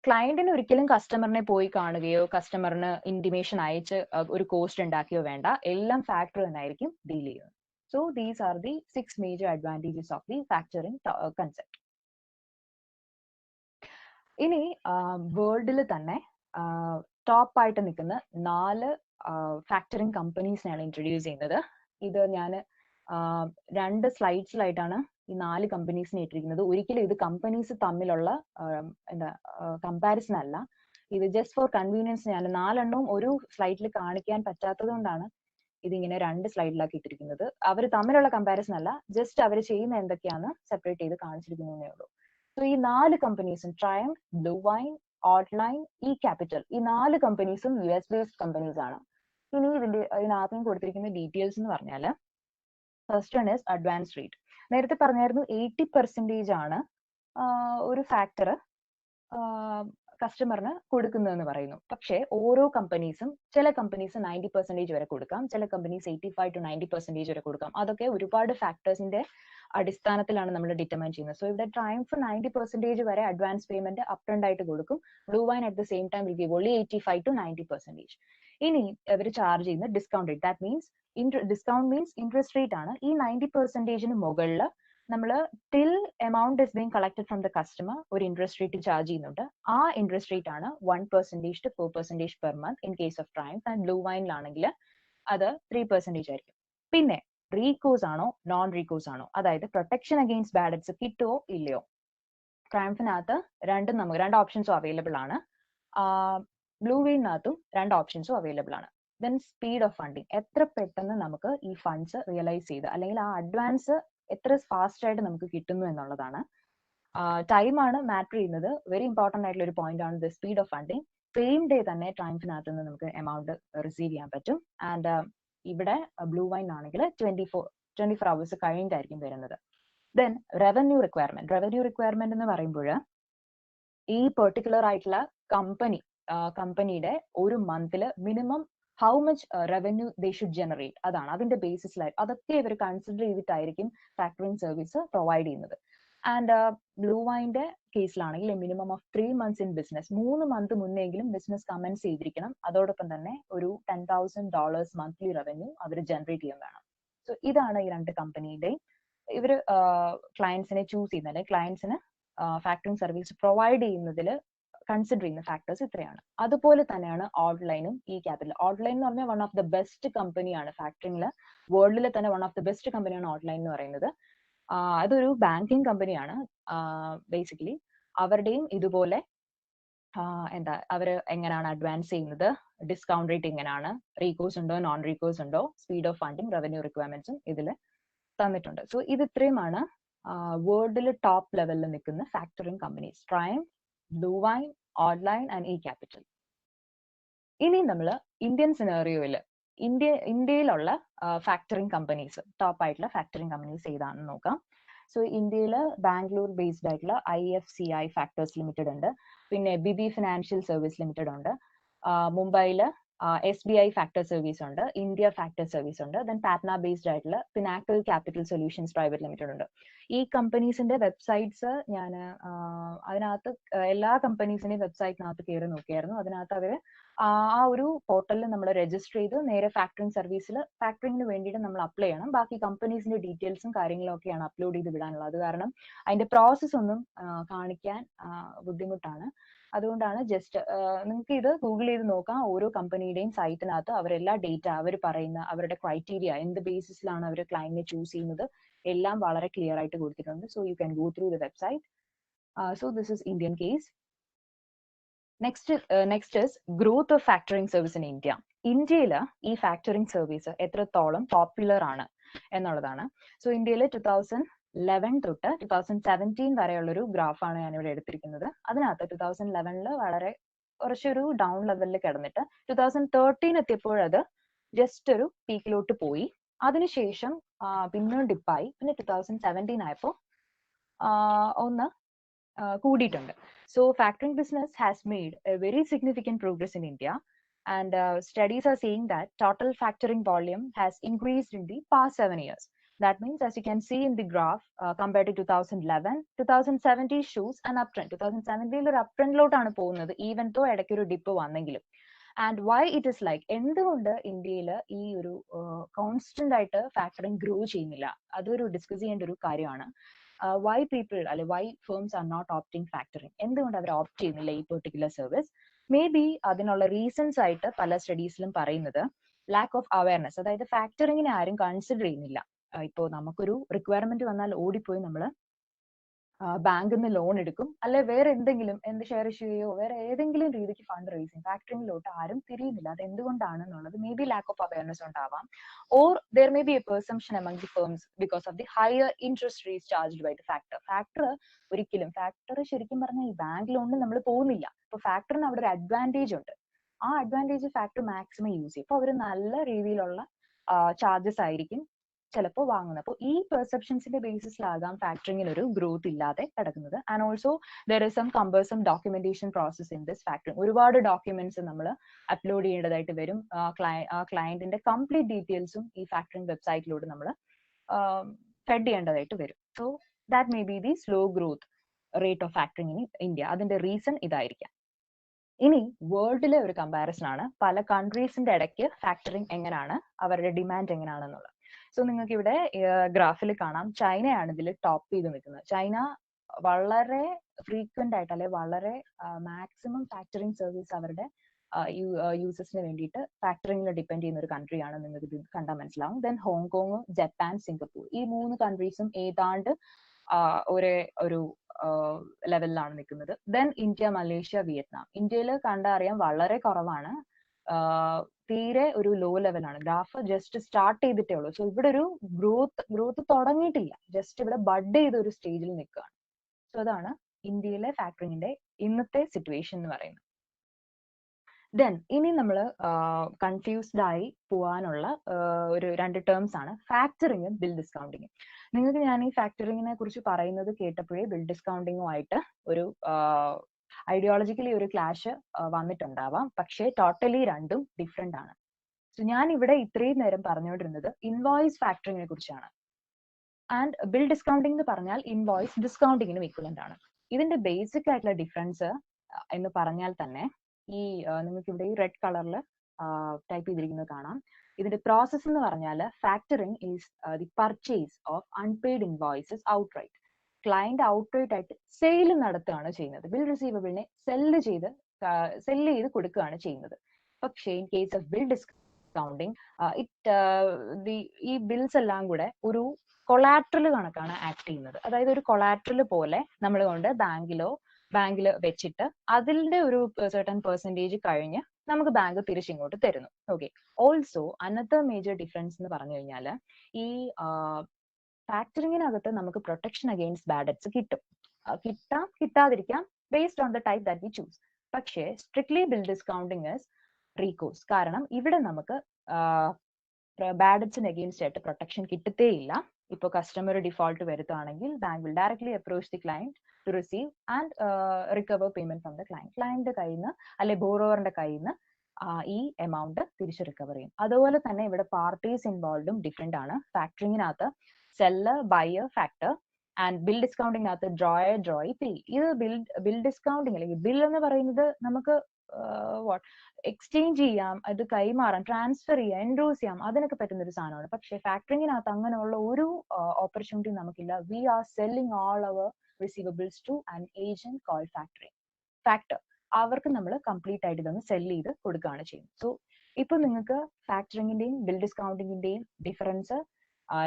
ക്ലയന്റിന് ഒരിക്കലും കസ്റ്റമറിനെ പോയി കാണുകയോ കസ്റ്റമറിന് ഇന്റിമേഷൻ അയച്ച് ഒരു കോസ്റ്റ് ഉണ്ടാക്കിയോ വേണ്ട, എല്ലാം ഫാക്ടർ തന്നെയായിരിക്കും ഡീൽ ചെയ്യുന്നത്. So these are the 6 major advantages of the factoring concept. ഇനി വേൾഡിൽ തന്നെ ടോപ്പ് ആയിട്ട് നിൽക്കുന്ന 4 ഫാക്ടറിംഗ് കമ്പനീസിനെയാണ് ഇൻട്രൊഡ്യൂസ് ചെയ്യുന്നത്. ഇത് ഞാൻ 2 സ്ലൈഡ്സിലായിട്ടാണ് ഈ 4 കമ്പനീസിനെ ഇട്ടിരിക്കുന്നത്. ഒരിക്കലും ഇത് കമ്പനീസ് തമ്മിലുള്ള എന്താ കമ്പാരിസൺ അല്ല. ഇത് ജസ്റ്റ് ഫോർ കൺവീനിയൻസ് ഞാൻ 4 എണ്ണവും ഒരു സ്ലൈഡിൽ കാണിക്കാൻ പറ്റാത്തത് കൊണ്ടാണ് ഇതിങ്ങനെ 2 സ്ലൈഡിലാക്കി ഇട്ടിരിക്കുന്നത്. അവർ തമ്മിലുള്ള കമ്പാരിസൺ അല്ല, ജസ്റ്റ് അവർ ചെയ്യുന്ന എന്തൊക്കെയാണ് സെപ്പറേറ്റ് ചെയ്ത് കാണിച്ചിരിക്കുന്നതേ ഉള്ളൂ. സോ ഈ 4 കമ്പനീസും Triumph, BlueVine, Altline, eCapital, ഈ 4 കമ്പനീസും US ബേസ്ഡ് കമ്പനീസ് ആണ്. ഇനി ഇതിനകത്തും കൊടുത്തിരിക്കുന്ന ഡീറ്റെയിൽസ് എന്ന് പറഞ്ഞാൽ first one is advance rate. നേരത്തെ പറഞ്ഞായിരുന്നു 80% ആണ് ഒരു ഫാക്ടർ കസ്റ്റമറിന് കൊടുക്കുന്നതെന്ന് പറയുന്നു. പക്ഷേ ഓരോ കമ്പനീസും ചില കമ്പനീസ് 90% വരെ കൊടുക്കാം, ചില കമ്പനീസ് 85 to 90% വരെ കൊടുക്കാം. അതൊക്കെ ഒരുപാട് ഫാക്ടേഴ്സിന്റെ അടിസ്ഥാനത്തിലാണ് നമ്മൾ ഡിറ്റർമൈൻ ചെയ്യുന്നത്. സോ ഇവിടെ ട്രയംഫ് 90% വരെ അഡ്വാൻസ് പേയ്മെന്റ് അപ്രണ്ട് ആയിട്ട് കൊടുക്കും. BlueVine at the same time will give only 85 to 90%. ഇനി അവർ ചാർജ് ചെയ്യുന്ന discount rate, that means discount means interest rate ആണ്. ഈ 90%-ന് മുകളിൽ നമ്മൾ till amount is being collected from the customer ഒരു ഇൻട്രസ്റ്റ് റേറ്റ് ചാർജ് ചെയ്യുന്നുണ്ട്. ആ ഇൻട്രസ്റ്റ് റേറ്റ് ആണ് 1% to 4% per month in case of Triumph. And ബ്ലൂ വൈനിലാണെങ്കിൽ അത് 3% ആയിരിക്കും. പിന്നെ റീകോസ് ആണോ നോൺ റീകോസ് ആണോ, അതായത് പ്രൊട്ടക്ഷൻ അഗെയിൻസ്റ്റ് ബാഡ് ഡെറ്റ്സ് കിട്ടുമോ ഇല്ലയോ. ട്രയംഫിനകത്ത് രണ്ട് ഓപ്ഷൻസും അവൈലബിൾ ആണ്. ബ്ലൂ വെയിനകത്തും 2 ഓപ്ഷൻസും അവൈലബിൾ ആണ്. ദെൻ സ്പീഡ് ഓഫ് ഫണ്ടിങ്, എത്ര പെട്ടെന്ന് നമുക്ക് ഈ ഫണ്ട്സ് റിയലൈസ് ചെയ്ത് അല്ലെങ്കിൽ ആ അഡ്വാൻസ് എത്ര ഫാസ്റ്റ് ആയിട്ട് നമുക്ക് കിട്ടുന്നു എന്നുള്ളതാണ്. ടൈമാണ് മാറ്റർ ചെയ്യുന്നത്. വെരി ഇമ്പോർട്ടന്റ് ആയിട്ടുള്ള ഒരു പോയിന്റ് ആണ് the speed of funding. Same day തന്നെ ട്രയംഫിനകത്ത് നിന്ന് നമുക്ക് എമൗണ്ട് റിസീവ് ചെയ്യാൻ പറ്റും. ആൻഡ് ഇവിടെ ബ്ലൂ വൈൻ ആണെങ്കിൽ 24 hours കഴിഞ്ഞിട്ടായിരിക്കും വരുന്നത്. ദെൻ റവന്യൂ റിക്വയർമെന്റ് എന്ന് പറയുമ്പോൾ ഈ പെർട്ടിക്കുലർ ആയിട്ടുള്ള കമ്പനിയുടെ ഒരു മന്തില് minimum how much revenue they should generate, അതാണ് അതിന്റെ ബേസിസിലായിട്ട് അതൊക്കെ ഇവർ കൺസിഡർ ചെയ്തിട്ടായിരിക്കും ഫാക്ടറിംഗ് സർവീസ് പ്രൊവൈഡ് ചെയ്യുന്നത്. ആൻഡ് ബ്ലൂ വൈൻ്റെ കേസിലാണെങ്കിൽ minimum of 3 months in business, 3 month മുന്നെങ്കിലും ബിസിനസ് കമൻസ് ചെയ്തിരിക്കണം. അതോടൊപ്പം തന്നെ ഒരു $10,000 മന്ത്ലി റവന്യൂ അവർ ജനറേറ്റ് ചെയ്യാൻ വേണം. സോ ഇതാണ് ഈ 2 കമ്പനിയുടെയും ഇവർ ക്ലയൻസിനെ ചൂസ് ചെയ്യുന്നത്, അല്ലെങ്കിൽ ക്ലയൻസിന് ഫാക്ടറിംഗ് സർവീസ് പ്രൊവൈഡ് ചെയ്യുന്നതിൽ കൺസിഡർ ചെയ്യുന്ന ഫാക്ടേഴ്സ് ഇത്രയാണ്. അതുപോലെ തന്നെയാണ് ഓട്ട്ലൈനും ഇ ക്യാപിറ്റൽ. ഓട്ട്ലൈൻ എന്ന് പറഞ്ഞാൽ വൺ ഓഫ് ദ ബെസ്റ്റ് കമ്പനിയാണ് ഫാക്ടറിംഗിൽ, വേൾഡിലെ തന്നെ വൺ ഓഫ് ദ ബെസ്റ്റ് കമ്പനിയാണ് ഓട്ട്ലൈൻ എന്ന് പറയുന്നത്. അതൊരു ബാങ്കിങ് കമ്പനിയാണ്. ബേസിക്കലി അവരുടെയും ഇതുപോലെ അവർ എങ്ങനെയാണ് അഡ്വാൻസ് ചെയ്യുന്നത്, ഡിസ്കൗണ്ട് റേറ്റ് എങ്ങനെയാണ്, റീകോസ് ഉണ്ടോ നോൺ റീകോസ് ഉണ്ടോ, സ്പീഡ് ഓഫ് ഫണ്ടിങ്, റവന്യൂ റിക്വയർമെന്റ്സും ഇതിൽ തന്നിട്ടുണ്ട്. സോ ഇത് ഇത്രയുമാണ് വേൾഡിൽ ടോപ്പ് ലെവലിൽ നിൽക്കുന്ന factoring companies: Triumph, BlueVine, Altline and eCapital. ഇനി നമ്മൾ ഇന്ത്യൻ സിനാറിയോയിൽ ഇന്ത്യയിലുള്ള ഫാക്ടറിംഗ് കമ്പനീസ്, ടോപ്പ് ആയിട്ടുള്ള ഫാക്ടറിംഗ് കമ്പനീസ് ഏതാണെന്ന് നോക്കാം. സോ ഇന്ത്യയിൽ ബാംഗ്ലൂർ ബേസ്ഡ് ആയിട്ടുള്ള IFCI ഫാക്ടേഴ്സ് ലിമിറ്റഡ് ഉണ്ട്, പിന്നെ ബിബി ഫിനാൻഷ്യൽ സർവീസ് ലിമിറ്റഡ് ഉണ്ട്, മുംബൈയിൽ SBI ഫാക്ടർ സർവീസ് ഉണ്ട്, ഇന്ത്യ ഫാക്ടർ സർവീസ് ഉണ്ട്, ദെൻ പാറ്റ്ന ബേസ്ഡ് ആയിട്ടുള്ള Pinnacle capital solutions private limited ഉണ്ട്. ഈ കമ്പനീസിന്റെ വെബ്സൈറ്റ്സ് ഞാൻ അതിനകത്ത് എല്ലാ കമ്പനീസിന്റെയും വെബ്സൈറ്റിനകത്ത് കയറി നോക്കിയായിരുന്നു. അതിനകത്ത് അവർ ആ ഒരു പോർട്ടലിൽ നമ്മൾ രജിസ്റ്റർ ചെയ്ത് നേരെ ഫാക്ടറിംഗ് സർവീസിൽ ഫാക്ടറിംഗിന് വേണ്ടിയിട്ട് നമ്മൾ അപ്ലൈ ചെയ്യണം. ബാക്കി കമ്പനീസിന്റെ ഡീറ്റെയിൽസും കാര്യങ്ങളും ഒക്കെയാണ് അപ്ലോഡ് ചെയ്ത് വിടാനുള്ളത്. അത് കാരണം അതിന്റെ പ്രോസസ് ഒന്നും കാണിക്കാൻ ബുദ്ധിമുട്ടാണ്. അതുകൊണ്ടാണ് ജസ്റ്റ് നിങ്ങൾക്ക് ഇത് ഗൂഗിൾ ചെയ്ത് നോക്കാം. ഓരോ കമ്പനിയുടെയും സൈറ്റിനകത്ത് അവരെല്ലാ ഡേറ്റ, അവർ പറയുന്ന അവരുടെ ക്രൈറ്റീരിയ, എന്ത് ബേസിസിലാണ് അവർ ക്ലയന്റിനെ ചൂസ് ചെയ്യുന്നത്, എല്ലാം വളരെ ക്ലിയർ ആയിട്ട് കൊടുത്തിട്ടുണ്ട്. So you can go through the website. So this is Indian case. Next is growth of factoring service in India. ഇന്ത്യയിൽ ഈ ഫാക്ടറിംഗ് സർവീസ് എത്രത്തോളം പോപ്പുലർ ആണ് എന്നുള്ളതാണ്. സോ ഇന്ത്യയിൽ 2011 തൊട്ട് 2017 വരെയുള്ളൊരു ഗ്രാഫാണ് ഞാനിവിടെ എടുത്തിരിക്കുന്നത്. അതിനകത്ത് 2011 വളരെ കുറച്ചൊരു ഡൗൺ ലെവലിൽ കിടന്നിട്ട് 2013 എത്തിയപ്പോഴത് ജസ്റ്റ് ഒരു പീക്കിലോട്ട് പോയി. അതിനുശേഷം പിന്നെ ഡിപ്പായി. പിന്നെ 2017 ആയപ്പോൾ ഒന്ന് കൂടിയിട്ടുണ്ട്. So factoring business has made a very significant progress in India, and studies are saying that total factoring volume has increased in the past 7 years. That means, as you can see in the graph, compared to 2011, 2017 shows an uptrend. 2017 ഒരു uptrend ലോട്ടാണ് പോകുന്നത്, even though ഇടയ്ക്ക് ഒരു dip വന്നെങ്കിലും. And why it is like, എന്തുകൊണ്ട് ഇന്ത്യയിൽ ഈ ഒരു constant ആയിട്ട് ഫാക്ടറിങ് ഗ്രോ ചെയ്യുന്നില്ല, അതൊരു ഡിസ്കസ് ചെയ്യേണ്ട ഒരു കാര്യമാണ്. വൈ പീപ്പിൾ അല്ലെ why firms are not opting factoring, എന്തുകൊണ്ട് അവർ ഓപ്റ്റ് ചെയ്യുന്നില്ല ഈ പെർട്ടിക്കുലർ സർവീസ്? മേ ബി അതിനുള്ള റീസൺസ് ആയിട്ട് പല സ്റ്റഡീസിലും പറയുന്നത് ലാക്ക് ഓഫ് അവയർനെസ്, അതായത് ഫാക്ടറിങ്ങിനെ ആരും കൺസിഡർ ചെയ്യുന്നില്ല. ഇപ്പോൾ നമുക്കൊരു റിക്വയർമെന്റ് വന്നാൽ ഓടിപ്പോയി നമ്മൾ ബാങ്കിൽ നിന്ന് ലോൺ എടുക്കും, അല്ലെ വേറെ എന്തെങ്കിലും ഷെയർ ഇഷ്യൂ ചെയ്യോ വേറെ ഏതെങ്കിലും രീതിക്ക് ഫണ്ട് റേസ് ചെയ്യും. ഫാക്ടറിങ്ങിലോട്ട് ആരും തിരിയുന്നില്ല. അത് എന്തുകൊണ്ടാണെന്നുള്ളത് may be lack of awareness ഉണ്ടാവാം, or there may be a perception among the firms because of the higher interest rates charged by the factor. Factor ശരിക്കും പറഞ്ഞാൽ ഈ ബാങ്ക് ലോണിന് നമ്മൾ പോകുന്നില്ല. ഇപ്പൊ ഫാക്ടറിന് അവിടെ ഒരു അഡ്വാൻറ്റേജ് ഉണ്ട്. ആ അഡ്വാൻറ്റേജ് ഫാക്ടർ മാക്സിമം യൂസ് ചെയ്യും. അപ്പൊ അവർ നല്ല രീതിയിലുള്ള ചാർജസ് ആയിരിക്കും ചിലപ്പോൾ വാങ്ങുന്നത്. അപ്പോൾ ഈ പെർസെപ്ഷൻസിന്റെ ബേസിസിലാകാം ഫാക്ടറിങ്ങിൽ ഒരു ഗ്രോത്ത് ഇല്ലാതെ കിടക്കുന്നത്. And also there is some cumbersome documentation process in this factoring. ഒരുപാട് ഡോക്യുമെന്റ്സ് നമ്മൾ അപ്ലോഡ് ചെയ്യേണ്ടതായിട്ട് വരും. ക്ലയന്റിന്റെ കംപ്ലീറ്റ് ഡീറ്റെയിൽസും ഈ ഫാക്ടറിങ് വെബ്സൈറ്റിലൂടെ നമ്മൾ ഫെഡ് ചെയ്യേണ്ടതായിട്ട് വരും. So that may be the slow growth rate of factoring in India. അതിന്റെ റീസൺ ഇതായിരിക്കാം. ഇനി വേൾഡിലെ ഒരു കമ്പാരിസൺ ആണ് പല കൺട്രീസിന്റെ ഇടയ്ക്ക് ഫാക്ടറിങ് എങ്ങനെയാണ്, അവരുടെ ഡിമാൻഡ് എങ്ങനെയാണെന്നുള്ളത്. സോ നിങ്ങൾക്ക് ഇവിടെ ഗ്രാഫിൽ കാണാം, ചൈനയാണ് ഇതിൽ ടോപ്പ് ചെയ്ത് നിൽക്കുന്നത്. ചൈന വളരെ ഫ്രീക്വന്റ് ആയിട്ട് അല്ലെ വളരെ മാക്സിമം ഫാക്ടറിങ് സർവീസ് അവരുടെ യൂസേഴ്സിന് വേണ്ടിയിട്ട് ഫാക്ടറിങ്ങിൽ ഡിപ്പെൻഡ് ചെയ്യുന്ന ഒരു കൺട്രിയാണ്. നിങ്ങൾക്ക് ഇത് കണ്ടാൽ മനസ്സിലാവും. ദെൻ ഹോങ്കോങ്, ജപ്പാൻ, സിംഗപ്പൂർ, ഈ 3 കൺട്രീസും ഏതാണ്ട് ഒരേ ഒരു ലെവലിലാണ് നിൽക്കുന്നത്. Then India, Malaysia, Vietnam. ഇന്ത്യയിൽ കണ്ടറിയാം വളരെ കുറവാണ്, തീരെ ഒരു ലോ ലെവലാണ്. ഗ്രാഫ് ജസ്റ്റ് സ്റ്റാർട്ട് ചെയ്തിട്ടേ ഉള്ളൂ. സോ ഇവിടെ ഒരു ഗ്രോത്ത് തുടങ്ങിയിട്ടില്ല, ജസ്റ്റ് ഇവിടെ ബഡ് ചെയ്ത ഒരു സ്റ്റേജിൽ നിൽക്കുകയാണ്. സോ അതാണ് ഇന്ത്യയിലെ ഫാക്ടറിങ്ങിന്റെ ഇന്നത്തെ സിറ്റുവേഷൻ എന്ന് പറയുന്നത്. ദെൻ ഇനി നമ്മൾ കൺഫ്യൂസ്ഡ് ആയി പോവാനുള്ള ഒരു 2 ടേംസ് ആണ് ഫാക്ടറിങ്ങും ബിൽ ഡിസ്കൗണ്ടിങ്ങും. നിങ്ങൾക്ക് ഞാൻ ഈ ഫാക്ടറിങ്ങിനെ കുറിച്ച് പറയുന്നത് കേട്ടപ്പോഴേ ബിൽ ഡിസ്കൗണ്ടിങ്ങുമായിട്ട് ഒരു ഐഡിയോളജിക്കലി ഒരു ക്ലാഷ് വന്നിട്ടുണ്ടാവാം. പക്ഷേ ടോട്ടലി രണ്ടും ഡിഫറെന്റ് ആണ്. സോ ഞാൻ ഇവിടെ ഇത്രയും നേരം പറഞ്ഞുകൊണ്ടിരുന്നത് ഇൻവോയ്സ് ഫാക്ടറിങ്ങിനെ കുറിച്ചാണ്. ആൻഡ് ബിൽ ഡിസ്കൗണ്ടിങ് എന്ന് പറഞ്ഞാൽ ഇൻവോയ്സ് ഡിസ്കൗണ്ടിങ്ങിനും ഈക്വലന്റ് ആണ്. ഇതിന്റെ ബേസിക് ആയിട്ടുള്ള ഡിഫറൻസ് എന്ന് പറഞ്ഞാൽ തന്നെ ഈ നിങ്ങൾക്ക് ഇവിടെ ഈ റെഡ് കളറിൽ ടൈപ്പ് ചെയ്തിരിക്കുന്നത് കാണാം. ഇതിന്റെ പ്രോസസ് എന്ന് പറഞ്ഞാൽ factoring is the purchase of unpaid invoices outright. Client outright ആയിട്ട് സെയിൽ നടത്തുകയാണ് ചെയ്യുന്നത്. ബിൽ റിസീവബിളിനെ സെല്ല് ചെയ്ത് കൊടുക്കുകയാണ് ചെയ്യുന്നത്. പക്ഷേ in case of bill discounting ഈ ബിൽസ് എല്ലാം കൂടെ ഒരു കൊളാട്രൽ കണക്കാണ് ആക്ട് ചെയ്യുന്നത്. അതായത് ഒരു കൊളാട്രൽ പോലെ നമ്മൾ കൊണ്ട് ബാങ്കിൽ വെച്ചിട്ട് അതിന്റെ ഒരു സർട്ടൻ പെർസെന്റേജ് കഴിഞ്ഞ് നമുക്ക് ബാങ്ക് തിരിച്ചിങ്ങോട്ട് തരുന്നു. Okay. Also another major difference എന്ന് പറഞ്ഞു കഴിഞ്ഞാൽ ഈ ഫാക്ടറിങ്ങിനകത്ത് നമുക്ക് പ്രൊട്ടക്ഷൻ അഗെയിൻസ്റ്റ് ബാഡ് ഡെറ്റ്സ് കിട്ടാതിരിക്കാം based on the type that we choose. പക്ഷേ strictly bill discounting is recourse. കാരണം ഇവിടെ നമുക്ക് ബാഡ് ഡെറ്റ്സിന് അഗെയിൻസ്റ്റ് ആയിട്ട് പ്രൊട്ടക്ഷൻ കിട്ടത്തേയില്ല. ഇപ്പോൾ കസ്റ്റമർ ഡിഫോൾട്ട് വരുത്തുകയാണെങ്കിൽ bank will directly approach the client to receive and recover payment from the client. Client കയ്യിൽ നിന്ന് അല്ലെ ബോറോവറിന്റെ കയ്യിൽ നിന്ന് ഈ എമൗണ്ട് തിരിച്ച് റിക്കവർ ചെയ്യും. അതുപോലെ തന്നെ ഇവിടെ പാർട്ടീസ് ഇൻവോൾവും ഡിഫറെന്റ് ആണ്. ഫാക്ടറിങ്ങിനകത്ത് seller, buyer, factor, and bill ഡിസ്കൗണ്ടിങ്ങിനകത്ത് ഡ്രോയി, പേ. ഇത് ബിൽ ഡിസ്കൗണ്ടിങ് അല്ലെങ്കിൽ ബിൽ എന്ന് പറയുന്നത് നമുക്ക് എക്സ്ചേഞ്ച് ചെയ്യാം, അത് കൈമാറാം, ട്രാൻസ്ഫർ ചെയ്യാം, എൻഡോസ് ചെയ്യാം, അതിനൊക്കെ പറ്റുന്ന ഒരു സാധനമാണ്. പക്ഷേ ഫാക്ടറിങ്ങിനകത്ത് അങ്ങനെയുള്ള ഒരു ഓപ്പർച്യൂണിറ്റി നമുക്കില്ല. We are selling all our receivables to an agent call factor. അവർക്ക് നമ്മൾ കംപ്ലീറ്റ് ആയിട്ട് ഇതൊന്ന് സെല് ചെയ്ത് കൊടുക്കുകയാണ് ചെയ്യുന്നത്. സോ ഇപ്പൊ നിങ്ങൾക്ക് ഫാക്ടറിങ്ങിന്റെയും ബിൽ ഡിസ്കൗണ്ടിങ്ങിന്റെയും ഡിഫറൻസ്,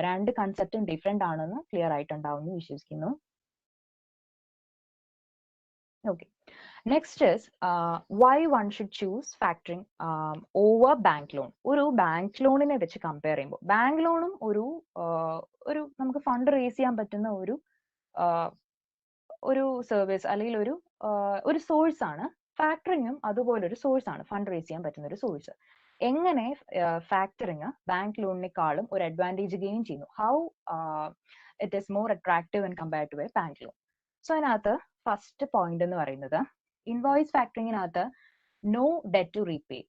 2 കൺസെപ്റ്റും ഡിഫറെന്റ് ആണെന്ന് ക്ലിയർ ആയിട്ടുണ്ടാവും എന്ന് വിശ്വസിക്കുന്നു. Okay. Next is why one should choose factoring over bank loan. ഒരു ബാങ്ക് ലോണിനെ വെച്ച് കമ്പയർ ചെയ്യുമ്പോൾ ബാങ്ക് ലോണും ഒരു നമുക്ക് ഫണ്ട് റേസ് ചെയ്യാൻ പറ്റുന്ന ഒരു സർവീസ് അല്ലെങ്കിൽ ഒരു സോഴ്സ് ആണ്. ഫാക്ടറിങ്ങും അതുപോലെ ഒരു സോഴ്സ് ആണ്, ഫണ്ട് റേസ് ചെയ്യാൻ പറ്റുന്ന ഒരു സോഴ്സ്. എങ്ങനെ ഫാക്ടറിങ് ബാങ്ക് ലോണിനെക്കാളും ഒരു അഡ്വാൻറ്റേജ് ഗെയിൻ ചെയ്യുന്നു? How it is more attractive and compare to a bank loan. So അതിനകത്ത് ഫസ്റ്റ് പോയിന്റ് എന്ന് പറയുന്നത് ഇൻവോയ്സ് ഫാക്ടറിങ്ങിനകത്ത് നോ ഡെറ്റ് ടു റീപേ.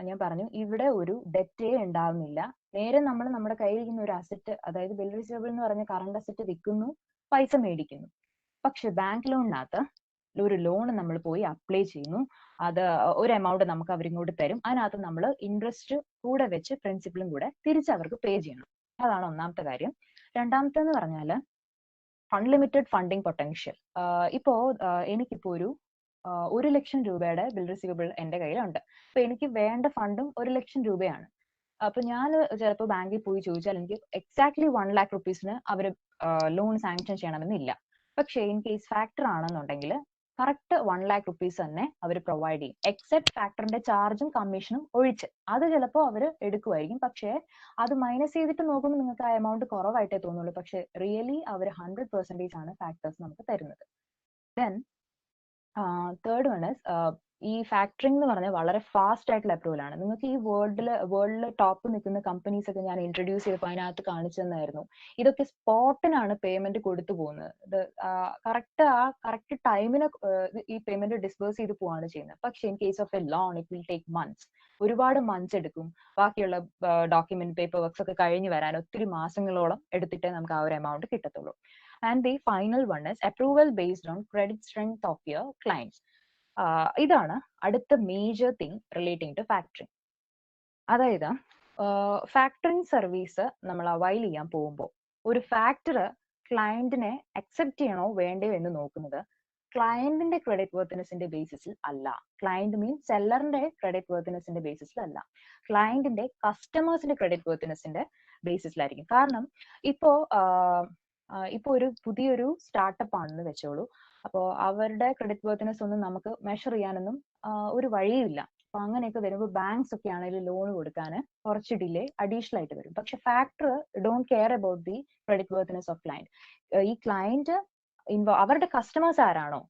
ഞാൻ പറഞ്ഞു ഇവിടെ ഒരു ഡെറ്റേ ഉണ്ടാവുന്നില്ല. നേരെ നമ്മൾ നമ്മുടെ കയ്യിൽ ഇരിക്കുന്ന ഒരു അസറ്റ്, അതായത് ബിൽ റിസീവബിൾ എന്ന് പറഞ്ഞ കറണ്ട് അസറ്റ് വിൽക്കുന്നു, പൈസ മേടിക്കുന്നു. പക്ഷെ ബാങ്ക് ലോണിനകത്ത് ഒരു ലോൺ നമ്മൾ പോയി അപ്ലൈ ചെയ്യുന്നു. അത് ഒരു എമൗണ്ട് നമുക്ക് അവരിങ്ങോട്ട് തരും. അതിനകത്ത് നമ്മൾ ഇൻട്രസ്റ്റ് കൂടെ വെച്ച് പ്രിൻസിപ്പലും കൂടെ തിരിച്ച് അവർക്ക് പേ ചെയ്യണം. അതാണ് ഒന്നാമത്തെ കാര്യം. രണ്ടാമത്തെന്ന് പറഞ്ഞാൽ അൺലിമിറ്റഡ് ഫണ്ടിങ് പൊട്ടൻഷ്യൽ. ഇപ്പോ എനിക്കിപ്പോ ഒരു 1,00,000 രൂപയുടെ ബിൽ റിസീവബിൾ എന്റെ കയ്യിലുണ്ട്. അപ്പൊ എനിക്ക് വേണ്ട ഫണ്ടും 1,00,000 രൂപയാണ്. അപ്പൊ ഞാൻ ചിലപ്പോൾ ബാങ്കിൽ പോയി ചോദിച്ചാൽ എനിക്ക് എക്സാക്ട്ലി 1,00,000 റുപ്പീസിന് അവർ ലോൺ സാങ്ഷൻ ചെയ്യണമെന്നില്ല. പക്ഷേ ഇൻ കേസ് ഫാക്ടർ ആണെന്നുണ്ടെങ്കിൽ കറക്റ്റ് 1,00,000 റുപ്പീസ് തന്നെ അവർ പ്രൊവൈഡ് ചെയ്യും, എക്സെപ്റ്റ് ഫാക്ടറിന്റെ ചാർജും കമ്മീഷനും ഒഴിച്ച്. അത് ചിലപ്പോൾ അവർ എടുക്കുമായിരിക്കും, പക്ഷേ അത് മൈനസ് ചെയ്തിട്ട് നോക്കുമ്പോൾ നിങ്ങൾക്ക് ആ എമൗണ്ട് കുറവായിട്ടേ തോന്നുള്ളൂ. പക്ഷേ റിയലി അവർ 100% ആണ് ഫാക്ടേഴ്സ് നമുക്ക് തരുന്നത്. ദെൻ തേർഡ് വൺ ഇസ് ഈ ഫാക്ടറിംഗ് എന്ന് പറഞ്ഞാൽ വളരെ ഫാസ്റ്റ് ആയിട്ടുള്ള അപ്രൂവൽ ആണ്. നിങ്ങൾക്ക് ഈ വേൾഡിൽ ടോപ്പ് നിൽക്കുന്ന കമ്പനീസ് ഒക്കെ ഞാൻ ഇൻട്രൊഡ്യൂസ് ചെയ്തപ്പോൾ അതിനകത്ത് കാണിച്ചു തന്നായിരുന്നു. ഇതൊക്കെ സ്പോട്ടിനാണ് പേയ്മെന്റ് കൊടുത്തു പോകുന്നത്. ഇത് കറക്റ്റ് ടൈമിന് ഈ പേയ്മെന്റ് ഡിസ്ബേഴ്സ് ചെയ്ത് പോവാണ് ചെയ്യുന്നത്. പക്ഷേ in case of A loan it will take months. ഒരുപാട് മന്ത്സ് എടുക്കും. ബാക്കിയുള്ള ഡോക്യുമെന്റ് പേപ്പർ വർക്ക്സ് ഒക്കെ കഴിഞ്ഞ് വരാൻ ഒത്തിരി മാസങ്ങളോളം എടുത്തിട്ടേ നമുക്ക് ആ ഒരു എമൗണ്ട് കിട്ടത്തുള്ളൂ. And the final one is approval based on credit strength of your clients. ഇതാണ് അടുത്ത major thing relating to factoring. അതായത് ഫാക്ടറിങ് സർവീസ് നമ്മൾ അവൈൽ ചെയ്യാൻ പോകുമ്പോൾ ഒരു ഫാക്ടർ ക്ലയന്റിനെ അക്സെപ്റ്റ് ചെയ്യണോ വേണ്ടയോ എന്ന് നോക്കുന്നത് ക്ലയന്റിന്റെ ക്രെഡിറ്റ് വർത്തിനെസിന്റെ ബേസിസിൽ അല്ല. ക്ലയന്റ് മീൻസ് സെല്ലറിന്റെ ക്രെഡിറ്റ് വർത്തിനെസിന്റെ ബേസിസിൽ അല്ല, ക്ലയന്റിന്റെ കസ്റ്റമേഴ്സിന്റെ ക്രെഡിറ്റ് വർത്തിനെസിന്റെ ബേസിസിലായിരിക്കും. കാരണം ഇപ്പോ ഒരു പുതിയൊരു സ്റ്റാർട്ടപ്പ് ആണെന്ന് വെച്ചോളൂ. അപ്പോൾ അവരുടെ ക്രെഡിറ്റ് വർത്തിനെസ് ഒന്നും നമുക്ക് മെഷർ ചെയ്യാനൊന്നും ഒരു വഴിയില്ല. അപ്പൊ അങ്ങനെയൊക്കെ വരുമ്പോൾ ബാങ്ക്സ് ഒക്കെ ആണെങ്കിൽ ലോൺ കൊടുക്കാൻ കുറച്ച് ഡിലേ അഡീഷണൽ ആയിട്ട് വരും. പക്ഷെ factor don't care about the credit worthiness of client. ഈ ക്ലയന്റ് അവരുടെ കസ്റ്റമേഴ്സ് ആരാണോ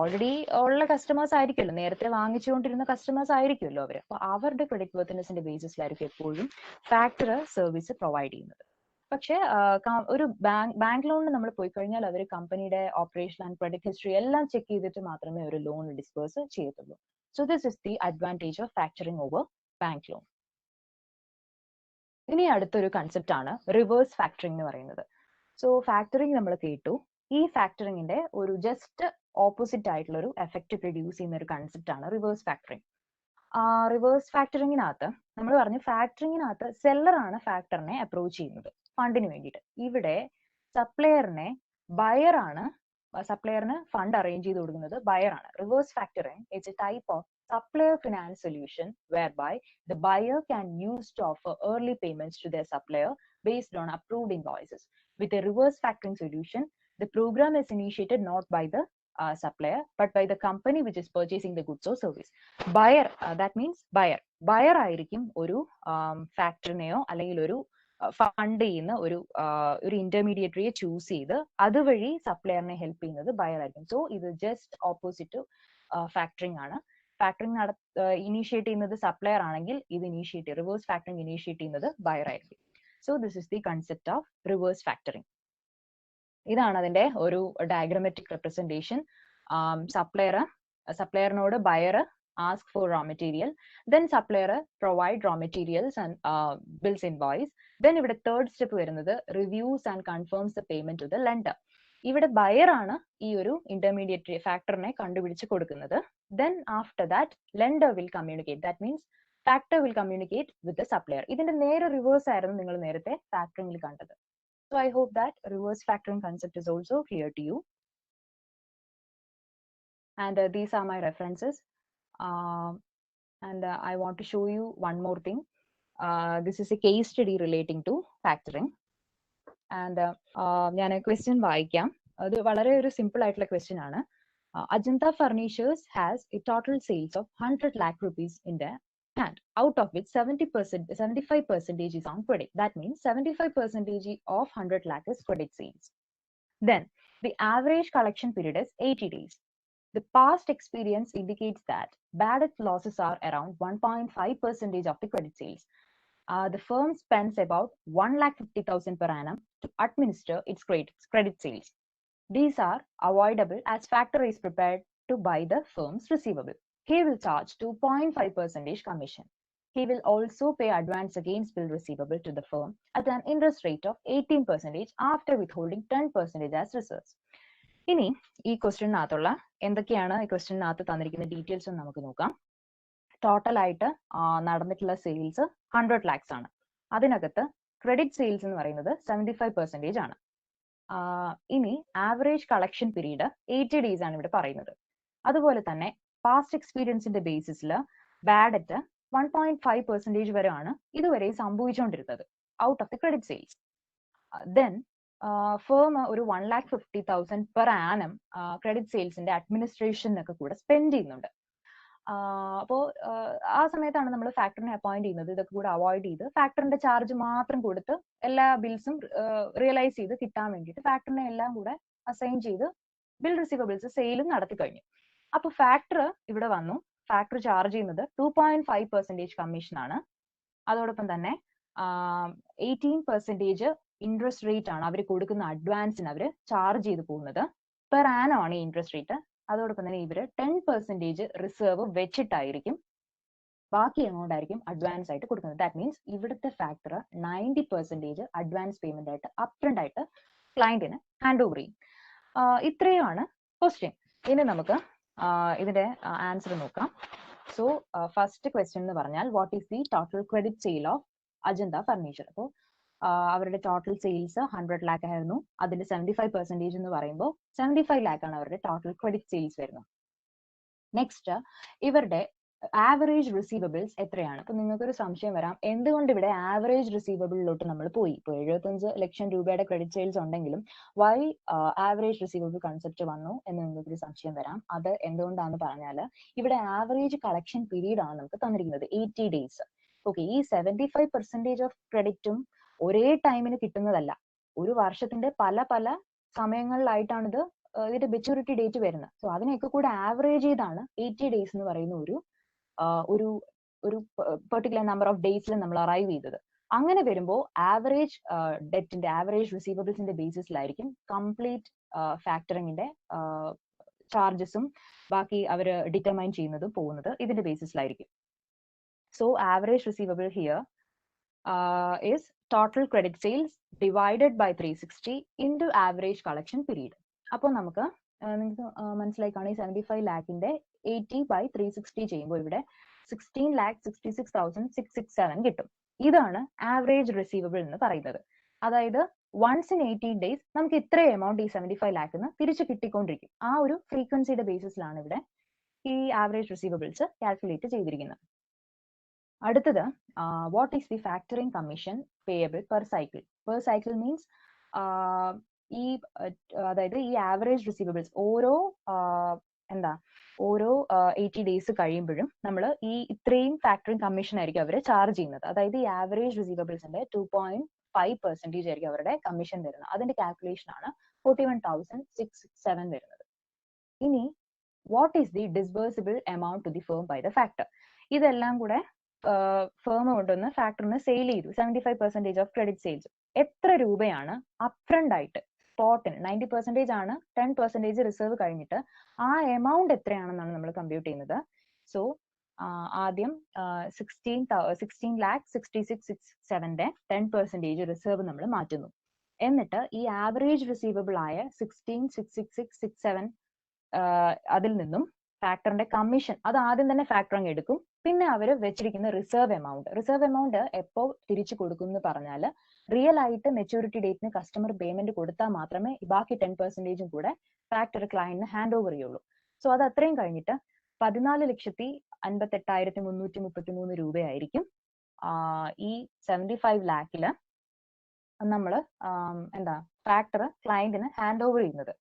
ഓൾറെഡി ഉള്ള കസ്റ്റമേഴ്സ് ആയിരിക്കുമല്ലോ, നേരത്തെ വാങ്ങിച്ചുകൊണ്ടിരുന്ന കസ്റ്റമേഴ്സ് ആയിരിക്കുമല്ലോ അവർ. അപ്പൊ അവരുടെ ക്രെഡിറ്റ് വർത്തിനെസിന്റെ ബേസിസിലായിരിക്കും എപ്പോഴും ഫാക്ടർ സർവീസ് പ്രൊവൈഡ് ചെയ്യുന്നത്. പക്ഷേ ഒരു ബാങ്ക് ലോണിന് നമ്മൾ പോയി കഴിഞ്ഞാൽ അവർ കമ്പനിയുടെ ഓപ്പറേഷൻ ആൻഡ് ക്രെഡിറ്റ് ഹിസ്റ്ററി എല്ലാം ചെക്ക് ചെയ്തിട്ട് മാത്രമേ ഒരു ലോൺ ഡിസ്പേഴ്സ് ചെയ്യത്തുള്ളൂ. So this is the advantage of factoring over bank loan. ഇനി അടുത്തൊരു കൺസെപ്റ്റ് ആണ് റിവേഴ്സ് ഫാക്ടറിങ് എന്ന് പറയുന്നത്. സോ ഫാക്ടറിങ് നമ്മൾ കേട്ടു. ഈ ഫാക്ടറിങ്ങിന്റെ ഒരു ജസ്റ്റ് ഓപ്പോസിറ്റ് ആയിട്ടുള്ള ഒരു എഫക്റ്റ് പ്രൊഡ്യൂസ് ചെയ്യുന്ന ഒരു കൺസെപ്റ്റ് ആണ് റിവേഴ്സ് ഫാക്ടറിങ്. റിവേഴ്സ് ഫാക്ടറിങ്ങിനകത്ത് നമ്മൾ പറഞ്ഞു ഫാക്ടറിങ്ങിനകത്ത് സെല്ലറാണ് ഫാക്ടറിനെ അപ്രോച്ച് ചെയ്യുന്നത് ഫണ്ടിന് വേണ്ടിയിട്ട്. ഇവിടെ സപ്ലയറിനെ സപ്ലയറിന് ഫണ്ട് അറേഞ്ച് ചെയ്ത് കൊടുക്കുന്നത് ബയർ ആണ്. Reverse factoring is A type of supplier finance solution whereby the buyer can use to offer early payments to their supplier based on approved invoices. With a reverse factoring solution, the program is initiated not by the supplier but by the company which is purchasing the goods or service. Buyer, that means buyer ആയിരിക്കും ഒരു ഫാക്ടറിനെയോ അല്ലെങ്കിൽ ഒരു fund ചെയ്യുന്ന ഒരു ഇന്റർമീഡിയറ്ററിയെ choose ചെയ്ത് അതുവഴി സപ്ലയറിനെ help ചെയ്യുന്നത് ബയർ ആയിരിക്കും. സോ ഇത് ജസ്റ്റ് ഓപ്പോസിറ്റ് ടു ഫാക്ടറിങ് ആണ്. ഫാക്ടറിങ് ഇനീഷ്യേറ്റ് ചെയ്യുന്നത് സപ്ലയർ ആണെങ്കിൽ ഇത് റിവേഴ്സ് ഫാക്ടറിങ് ഇനീഷ്യേറ്റ് ചെയ്യുന്നത് ബയർ ആയിരിക്കും. So this is the concept of reverse factoring. ഇതാണ് അതിന്റെ ഒരു ഡയഗ്രമാറ്റിക് റെപ്രസെന്റേഷൻ. സപ്ലയറിനോട് buyer ask for raw material, then supplier provide raw materials and bills invoice. Then ഇവിടെ third step വരുന്നത് reviews and confirms the payment to the lender. ഇവിടെ buyer ആണ് ഈ ഒരു ഇന്റർമീഡിയറ്റ് ഫാക്ടറിനെ കണ്ടുപിടിച്ച് കൊടുക്കുന്നത്. Then after that lender will communicate, that means factor will communicate with the supplier. ഇതിന്റെ നേരെ റിവേഴ്സ് ആയിരുന്നു നിങ്ങൾ നേരത്തെ ഫാക്ടറിംഗിൽ കണ്ടത്. So I hope that reverse factoring concept is also clear to you. And these are my references. And I want to show you one more thing. This is a case study relating to factoring. And ഞാൻ question വായിക്കാം. അത് വളരെ ഒരു simple ആയിട്ടുള്ള question ആണ്. Ajanta Furnitures has a total sales of 100 lakh rupees in their hand, out of which 75% is on credit. That means 75% of 100 lakh is credit sales. Then the average collection period is 80 days. The past experience indicates that bad debt losses are around 1.5% of the credit sales. The firm spends about 1,50,000 per annum to administer its credit sales. These are avoidable as factor is prepared to buy the firm's receivable. He will charge 2.5% commission. He will also pay advance against bill receivable to the firm at an interest rate of 18% after withholding 10% as reserves. ഇനി ഈ ക്വസ്റ്റ്യനകത്തുള്ള എന്തൊക്കെയാണ് ഈ ക്വസ്റ്റ്യനകത്ത് തന്നിരിക്കുന്ന details എന്ന് നമുക്ക് നോക്കാം. Total ആയിട്ട് നടന്നിട്ടുള്ള സെയിൽസ് 100 lakhs ആണ്. അതിനകത്ത് ക്രെഡിറ്റ് സെയിൽസ് എന്ന് പറയുന്നത് 75% ആണ്. ഇനി ആവറേജ് കളക്ഷൻ പീരീഡ് 80 days ആണ് ഇവിടെ പറയുന്നത്. അതുപോലെ തന്നെ പാസ്റ്റ് എക്സ്പീരിയൻസിന്റെ ബേസിസിൽ ബാഡ് ഡെറ്റ് 1.5% വരെയാണ് ഇതുവരെ സംഭവിച്ചുകൊണ്ടിരുന്നത് out of the credit sales. Then firm ഒരു 1,50,000 പെർ ആനം ക്രെഡിറ്റ് സെയിൽസിന്റെ അഡ്മിനിസ്ട്രേഷനൊക്കെ കൂടെ സ്പെൻഡ് ചെയ്യുന്നുണ്ട്. അപ്പോൾ ആ സമയത്താണ് നമ്മൾ ഫാക്ടറിനെ അപ്പോയിന്റ് ചെയ്യുന്നത്. ഇതൊക്കെ കൂടെ അവോയ്ഡ് ചെയ്ത് ഫാക്ടറിന്റെ ചാർജ് മാത്രം കൊടുത്ത് എല്ലാ ബിൽസും റിയലൈസ് ചെയ്ത് കിട്ടാൻ വേണ്ടിയിട്ട് ഫാക്ടറിനെ എല്ലാം കൂടെ അസൈൻ ചെയ്ത് ബിൽ റിസീവബിൾസ് സെയിലും നടത്തി കഴിഞ്ഞു. അപ്പൊ ഫാക്ടർ ഇവിടെ വന്നു. ഫാക്ടർ ചാർജ് ചെയ്യുന്നത് 2.5% കമ്മീഷൻ ആണ്. അതോടൊപ്പം തന്നെ 18% ഇൻട്രസ്റ്റ് റേറ്റ് ആണ് അവർ കൊടുക്കുന്ന അഡ്വാൻസിന് അവർ ചാർജ് ചെയ്ത് പോകുന്നത്. പെർ ആനം ആണ് ഈ ഇൻട്രസ്റ്റ് റേറ്റ്. അതോടൊപ്പം തന്നെ ഇവര് 10% റിസർവ് വെച്ചിട്ടായിരിക്കും ബാക്കി എമൗണ്ട് ആയിരിക്കും അഡ്വാൻസ് ആയിട്ട് കൊടുക്കുന്നത്. ദാറ്റ് മീൻസ് ഇവിടുത്തെ ഫാക്ടർ 90% അഡ്വാൻസ് പേയ്മെന്റ് ആയിട്ട് അപ്രണ്ട് ആയിട്ട് ക്ലയന്റിന് ഹാൻഡ് ഓവർ ചെയ്യും. ഇത്രയുമാണ് ക്വസ്റ്റ്യൻ. ഇനി നമുക്ക് ഇതിന്റെ ആൻസർ നോക്കാം. സോ ഫസ്റ്റ് ക്വസ്റ്റ്യൻ എന്ന് പറഞ്ഞാൽ what is the total credit sale of Ajanta furniture. അപ്പോൾ അവരുടെ ടോട്ടൽ സെയിൽസ് 100 lakh ആയിരുന്നു. അതിൽ 75% എന്ന് പറയുമ്പോൾ 75 lakh ആണ് അവരുടെ ടോട്ടൽ ക്രെഡിറ്റ് സെയിൽസ് വരുന്നത്. നെക്സ്റ്റ് ഇവരുടെ ആവറേജ് റിസീവബിൾസ് എത്രയാണ്? അപ്പൊ നിങ്ങൾക്കൊരു സംശയം വരാം, എന്തുകൊണ്ട് ഇവിടെ ആവറേജ് റിസീവബിളിലോട്ട് നമ്മൾ പോയി? ഇപ്പോൾ 75 ലക്ഷം രൂപയുടെ ക്രെഡിറ്റ് സെയിൽസ് ഉണ്ടെങ്കിലും വൈ ആവറേജ് റിസീവബിൾ കൺസെപ്റ്റ് വന്നു എന്ന് നിങ്ങൾക്കൊരു സംശയം വരാം. അത് എന്തുകൊണ്ടാണെന്ന് പറഞ്ഞാൽ ഇവിടെ ആവറേജ് കളക്ഷൻ പീരീഡ് ആണ് നമുക്ക് തന്നിരിക്കുന്നത് 80 days. ഓക്കെ, ഈ 75% ഓഫ് ക്രെഡിറ്റും ഒരേ ടൈമിന് കിട്ടുന്നതല്ല. ഒരു വർഷത്തിന്റെ പല പല സമയങ്ങളിലായിട്ടാണ് ഇതിന്റെ മെച്യൂരിറ്റി ഡേറ്റ് വരുന്നത്. സോ അതിനെയൊക്കെ കൂടെ ആവറേജ് ചെയ്താണ് 80 days എന്ന് പറയുന്ന ഒരു പെർട്ടിക്കുലർ നമ്പർ ഓഫ് ഡേയ്സിൽ നമ്മൾ അറൈവ് ചെയ്തത്. അങ്ങനെ വരുമ്പോൾ ആവറേജ് ഡെറ്റിന്റെ ആവറേജ് റിസീവബിൾസിന്റെ ബേസിസിലായിരിക്കും കംപ്ലീറ്റ് ഫാക്ടറിങ്ങിന്റെ ചാർജസും ബാക്കി അവർ ഡിറ്റർമൈൻ ചെയ്യുന്നതും പോകുന്നത് ഇതിന്റെ ബേസിസിലായിരിക്കും. So average receivable here is total credit sales divided by 360 into average collection period. അപ്പോൾ നമുക്ക് നിങ്ങൾക്ക് മനസ്സിലായി കാണും, 75 lakhന്റെ 80 by 360 ചെയ്യുമ്പോൾ ഇവിടെ 16,66,667 കിട്ടും. ഇതാണ് ആവറേജ് റിസീവബിൾ എന്ന് പറയുന്നത്. അതായത് വൺസ് ഇൻ 18 days നമുക്ക് ഇത്ര എമൗണ്ട് ഈ 75 lakh തിരിച്ചു കിട്ടിക്കൊണ്ടിരിക്കും. ആ ഒരു ഫ്രീക്വൻസിയുടെ ബേസിസിലാണ് ഇവിടെ ഈ ആവറേജ് റിസീവബിൾസ് കാൽക്കുലേറ്റ് ചെയ്തിരിക്കുന്നത്. അടുത്തത് what is the factoring commission payable per cycle. Per cycle means അതായത് ഈ ആവറേജ് റിസീവബിൾസ് ഓരോ 80 days കഴിയുമ്പോഴും നമ്മൾ ഈ ഇത്രയും ഫാക്ടറിംഗ് കമ്മീഷൻ ആയിരിക്കും അവർ ചാർജ് ചെയ്യുന്നത്. അതായത് ഈ ആവറേജ് റിസീവബിൾസിന്റെ 2.5% ആയിരിക്കും അവരുടെ കമ്മീഷൻ വരുന്നത്. അതിന്റെ കാൽക്കുലേഷൻ ആണ് 41,667 വരുന്നത്. ഇനി what is the disbursable amount to the firm by the factor. ഇതെല്ലാം കൂടെ ഫേം കൊണ്ടുവന്ന് ഫാക്ടറിന് സെയിൽ ചെയ്തു. 75% ഓഫ് ക്രെഡിറ്റ് സെയിൽസ്. എത്ര രൂപയാണ് അപ്രണ്ട് ആയിട്ട് സ്പോട്ടിന് 90% ആണ്, 10% റിസർവ് കഴിഞ്ഞിട്ട് ആ എമൗണ്ട് എത്രയാണെന്നാണ് നമ്മൾ കമ്പ്യൂട്ട് ചെയ്യുന്നത്. സോ ആദ്യം 16,66,667ന്റെ 10% റിസർവ് നമ്മൾ മാറ്റുന്നു. എന്നിട്ട് ഈ ആവറേജ് റിസീവബിൾ ആയ 16,66,667 അതിൽ നിന്നും ഫാക്ടറിന്റെ കമ്മീഷൻ അത് ആദ്യം തന്നെ ഫാക്ടർ അങ്ങ് എടുക്കും. പിന്നെ അവർ വെച്ചിരിക്കുന്ന റിസർവ് എമൗണ്ട് എപ്പോ തിരിച്ചു കൊടുക്കും എന്ന് പറഞ്ഞാൽ റിയൽ ആയിട്ട് മെച്യൂരിറ്റി ഡേറ്റിന് കസ്റ്റമർ പേയ്മെന്റ് കൊടുത്താൽ മാത്രമേ ബാക്കി 10% കൂടെ ഫാക്ടറി ക്ലയന്റിന് ഹാൻഡ് ഓവർ ചെയ്യുള്ളൂ. സോ അത് അത്രയും കഴിഞ്ഞിട്ട് 14,58,333 രൂപയായിരിക്കും ഈ 75 lakhല് നമ്മൾ ഫാക്ടർ ക്ലയന്റിന് ഹാൻഡ് ഓവർ ചെയ്യുന്നത്.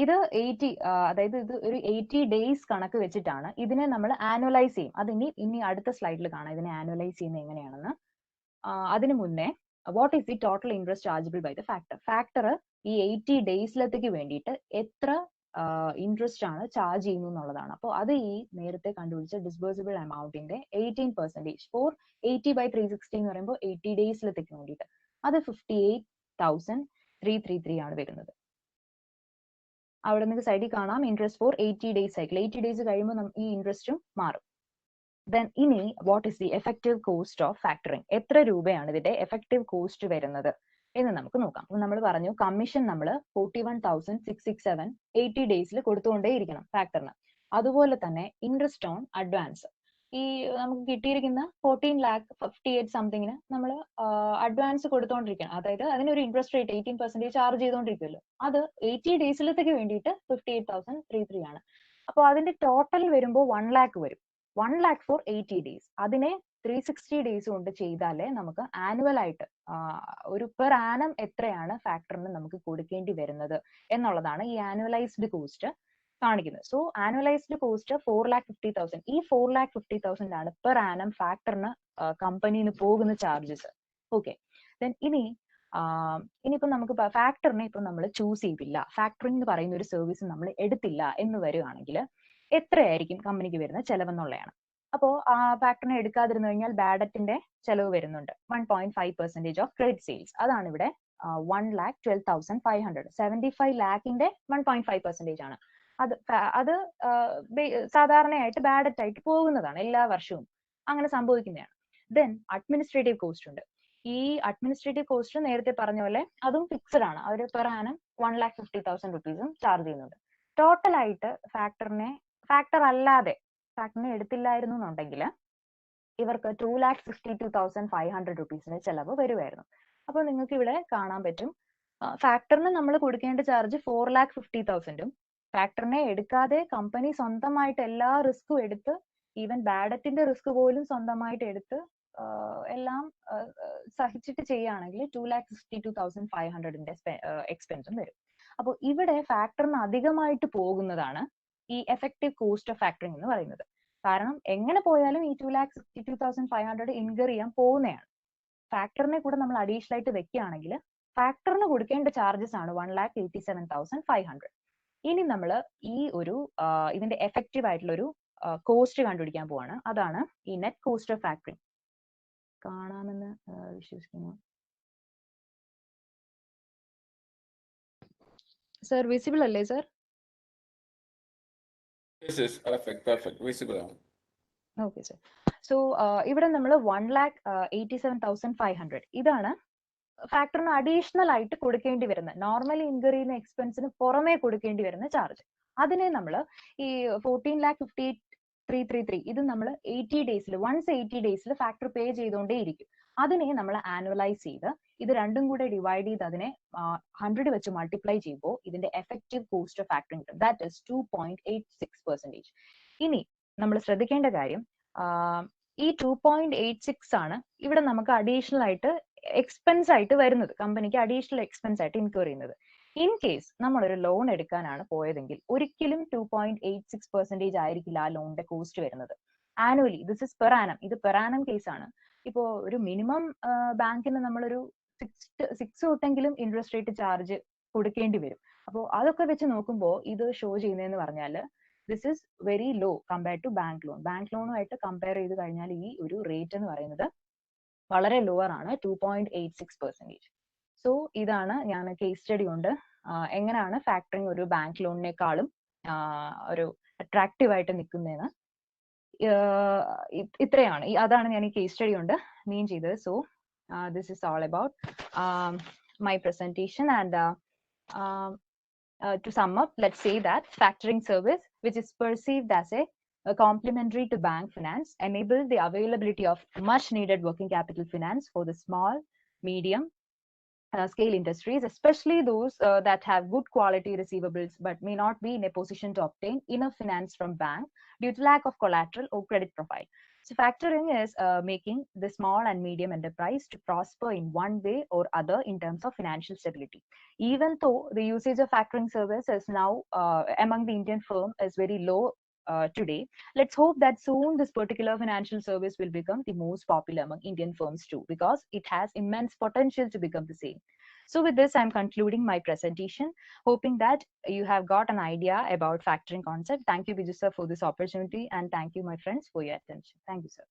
ഇത് 80 അതായത് ഇത് ഒരു 80 days കണക്ക് വെച്ചിട്ടാണ് ഇതിനെ നമ്മൾ ആനുവലൈസ് ചെയ്യും. അത് ഇനി അടുത്ത സ്ലൈഡിൽ കാണാം ഇതിനെ ആനുവലൈസ് ചെയ്യുന്നത് എങ്ങനെയാണെന്ന്. അതിനു മുന്നേ what is the total interest chargeable by the factor ഈ 80 daysലത്തേക്ക് വേണ്ടിയിട്ട് എത്ര ഇൻട്രസ്റ്റ് ആണ് ചാർജ് ചെയ്യുന്നു എന്നുള്ളതാണ്. അപ്പോൾ അത് ഈ നേരത്തെ കണ്ടുപിടിച്ച ഡിസ്ബേഴ്സിബിൾ എമൗണ്ടിന്റെ 18% ഫോർ 80 by 360 എന്ന് പറയുമ്പോൾ 80 daysലത്തേക്ക് വേണ്ടിയിട്ട് അത് 58,333 ആണ് വരുന്നത്. അവിടെ നിങ്ങൾക്ക് സൈഡിൽ കാണാം interest four 80 days cycle. 80 days കഴിയുമ്പോൾ ഈ ഇൻട്രസ്റ്റും മാറും. ദെൻ ഇനി what is the effective cost of factoring. എത്ര രൂപയാണ് ഇതിന്റെ എഫക്റ്റീവ് കോസ്റ്റ് വരുന്നത് എന്ന് നമുക്ക് നോക്കാം. അപ്പോൾ നമ്മൾ പറഞ്ഞു കമ്മീഷൻ നമ്മൾ 41,667 80 ഡേയ്സിൽ കൊടുത്തുകൊണ്ടേയിരിക്കണം ഫാക്ടറിന്. അതുപോലെ തന്നെ ഇൻട്രസ്റ്റ് ഓൺ അഡ്വാൻസ് ഈ നമുക്ക് കിട്ടിയിരിക്കുന്ന 14,58,000 സംതിങ്ങിന് നമ്മൾ അഡ്വാൻസ് കൊടുത്തോണ്ടിരിക്കണം. അതായത് അതിനൊരു ഇൻട്രസ്റ്റ് റേറ്റ് 18% ചാർജ് ചെയ്തുകൊണ്ടിരിക്കുമല്ലോ. അത് 80 ഡേയ്സിലത്തേക്ക് വേണ്ടിയിട്ട് 58,033 ആണ്. അപ്പോൾ അതിന്റെ ടോട്ടൽ വരുമ്പോൾ 1 lakh വരും. 1 lakh ഫോർ 80 ഡേയ്സ്. അതിനെ 360 ഡേയ്സ് കൊണ്ട് ചെയ്താലേ നമുക്ക് ആനുവൽ ആയിട്ട് ഒരു പെർ ആനം എത്രയാണ് ഫാക്ടറിന് നമുക്ക് കൊടുക്കേണ്ടി വരുന്നത് എന്നുള്ളതാണ് ഈ ആനുവലൈസ്ഡ് കോസ്റ്റ് കാണിക്കുന്നത്. So annualised cost 4,50,000. ഈ 4,50,000 ആണ് പെർ ആനം ഫാക്ടറിന് കമ്പനിന് പോകുന്ന ചാർജസ്. ഓക്കെ, ദെൻ ഇനിയിപ്പോ നമുക്ക് ഫാക്ടറിനെ ഇപ്പൊ നമ്മൾ ചൂസ് ചെയ്തില്ല, ഫാക്ടറിംഗ് എന്ന് പറയുന്ന ഒരു സർവീസ് നമ്മൾ എടുത്തില്ല എന്ന് വരികയാണെങ്കിൽ എത്രയായിരിക്കും കമ്പനിക്ക് വരുന്ന ചെലവെന്നുള്ളതാണ്. അപ്പോൾ ഫാക്ടറിനെ എടുക്കാതിരുന്നു കഴിഞ്ഞാൽ ബാഡറ്റിന്റെ ചെലവ് വരുന്നുണ്ട് 1.5% ഓഫ് ക്രെഡിറ്റ് സെയിൽസ്. അതാണ് ഇവിടെ 1,12,500. 75 lakhന്റെ 1.5% ആണ്. അത് സാധാരണയായിട്ട് ബാഡറ്റ് ആയിട്ട് പോകുന്നതാണ്, എല്ലാ വർഷവും അങ്ങനെ സംഭവിക്കുന്നതാണ്. ദെൻ അഡ്മിനിസ്ട്രേറ്റീവ് കോസ്റ്റ് ഉണ്ട്. ഈ അഡ്മിനിസ്ട്രേറ്റീവ് കോസ്റ്റ് നേരത്തെ പറഞ്ഞ പോലെ അതും ഫിക്സഡ് ആണ്. അവർ പെർ ആനം 1,50,000 റുപ്പീസും ചാർജ് ചെയ്യുന്നുണ്ട്. ടോട്ടൽ ആയിട്ട് ഫാക്ടർ അല്ലാതെ ഫാക്ടറിനെ എടുത്തില്ലായിരുന്നു എന്നുണ്ടെങ്കിൽ ഇവർക്ക് 2,62,500 റുപ്പീസിന്റെ ചെലവ് വരുമായിരുന്നു. അപ്പോൾ നിങ്ങൾക്ക് ഇവിടെ കാണാൻ പറ്റും ഫാക്ടറിന് നമ്മൾ കൊടുക്കേണ്ട ചാർജ് 4,50,000ഉം ഫാക്ടറിനെ എടുക്കാതെ കമ്പനി സ്വന്തമായിട്ട് എല്ലാ റിസ്കും എടുത്ത് ഈവൻ ബാഡറ്റിന്റെ റിസ്ക് പോലും സ്വന്തമായിട്ട് എടുത്ത് എല്ലാം സഹിച്ചിട്ട് ചെയ്യുകയാണെങ്കിൽ 2,62,500ന്റെ എക്സ്പെൻസും വരും. അപ്പോൾ ഇവിടെ ഫാക്ടറിന് അധികമായിട്ട് പോകുന്നതാണ് ഈ എഫക്റ്റീവ് കോസ്റ്റ് ഓഫ് ഫാക്ടറിംഗ് എന്ന് പറയുന്നത്. കാരണം എങ്ങനെ പോയാലും ഈ 2,62,500 ഇൻകർ ചെയ്യാൻ പോകുന്നതാണ്. ഫാക്ടറിനെ കൂടെ നമ്മൾ അഡീഷണൽ ആയിട്ട് വെക്കുകയാണെങ്കിൽ ഫാക്ടറിന് കൊടുക്കേണ്ട ചാർജസ് ആണ് 1,87,500. ഇനി നമ്മൾ ഈ ഒരു ഇതിന്റെ എഫക്റ്റീവ് ആയിട്ടുള്ള ഒരു കോസ്റ്റ് കണ്ടുപിടിക്കാൻ പോവാണ്. അതാണ് ഈ നെറ്റ് കോസ്റ്റ് ഓഫ് ഫാക്ടറിംഗ്. കാണാമെന്ന് വിശ്വസിക്കുന്നു. സർ വിസിബിൾ അല്ലേ sir? Perfect. Visible. Okay sir. So ഇവിടെ നമ്മൾ 1,87,500 ഇതാണ് ഫാക്ടറിന് അഡീഷണൽ ആയിട്ട് കൊടുക്കേണ്ടി വരുന്ന, നോർമലി ഇൻകർ ചെയ്യുന്ന എക്സ്പെൻസിന് പുറമേ കൊടുക്കേണ്ടി വരുന്ന ചാർജ്. അതിനെ നമ്മൾ ഈ 14,58,333 ഇത് നമ്മൾ 80 ഡേയ്സിൽ വൺസ് 80 ഡേയ്സിൽ ഫാക്ടർ പേ ചെയ്തുകൊണ്ടേയിരിക്കും. അതിനെ നമ്മൾ ആനുവലൈസ് ചെയ്ത് ഇത് രണ്ടും കൂടെ ഡിവൈഡ് ചെയ്ത് അതിനെ 100 വെച്ച് മൾട്ടിപ്ലൈ ചെയ്യുമ്പോൾ ഇതിന്റെ എഫക്റ്റീവ് കോസ്റ്റ് ഓഫ് ഫാക്ടറിംഗ് കിട്ടും. That is 2.86%. ഇനി നമ്മൾ ശ്രദ്ധിക്കേണ്ട കാര്യം ഈ 2.86 ആണ് ഇവിടെ നമുക്ക് അഡീഷണൽ ആയിട്ട് എക്സ്പെൻസ് ആയിട്ട് വരുന്നത്, കമ്പനിക്ക് അഡീഷണൽ എക്സ്പെൻസ് ആയിട്ട് ഇൻകർ ചെയ്യുന്നത്. ഇൻ കേസ് നമ്മളൊരു ലോൺ എടുക്കാനാണ് പോയതെങ്കിൽ ഒരിക്കലും 2.86% ആയിരിക്കില്ല ആ ലോണിന്റെ കോസ്റ്റ് വരുന്നത്. Annually this is per annum. ഇത് പെർ ആനം കേസ് ആണ്. ഇപ്പോ ഒരു മിനിമം ബാങ്കിന് നമ്മളൊരു 6 തൊട്ടെങ്കിലും ഇൻട്രസ്റ്റ് റേറ്റ് ചാർജ് കൊടുക്കേണ്ടി വരും. അപ്പോൾ അതൊക്കെ വെച്ച് നോക്കുമ്പോൾ ഇത് ഷോ ചെയ്യുന്നതെന്ന് പറഞ്ഞാൽ this is very low compared to bank loan. Bank ലോണുമായിട്ട് കമ്പയർ ചെയ്ത് കഴിഞ്ഞാൽ ഈ ഒരു റേറ്റ് എന്ന് പറയുന്നത് വളരെ ലോവർ ആണ്, 2.86%. സോ ഇതാണ് ഞാൻ കേസ് സ്റ്റഡി കൊണ്ട് എങ്ങനെയാണ് ഫാക്ടറിംഗ് ഒരു ബാങ്ക് ലോണിനേക്കാളും ഒരു അട്രാക്റ്റീവ് ആയിട്ട് നിൽക്കുന്നതെന്ന് ഇത്രയാണ്. അതാണ് ഞാൻ ഈ കേസ് സ്റ്റഡി കൊണ്ട് മീൻ ചെയ്തത്. So this is all about my presentation and to sum up, let's say that factoring service, which is perceived as a complementary to bank finance, enable the availability of much needed working capital finance for the small, medium scale industries, especially those that have good quality receivables but may not be in a position to obtain enough finance from bank due to lack of collateral or credit profile. So factoring is making the small and medium enterprise to prosper in one way or other in terms of financial stability. Even though the usage of factoring service is now among the Indian firm is very low today, let's hope that soon this particular financial service will become the most popular among Indian firms too, because it has immense potential to become the same. So with this, I'm concluding my presentation, hoping that you have got an idea about factoring concept. Thank you, Viju sir, for this opportunity, and thank you, my friends, for your attention. Thank you, sir.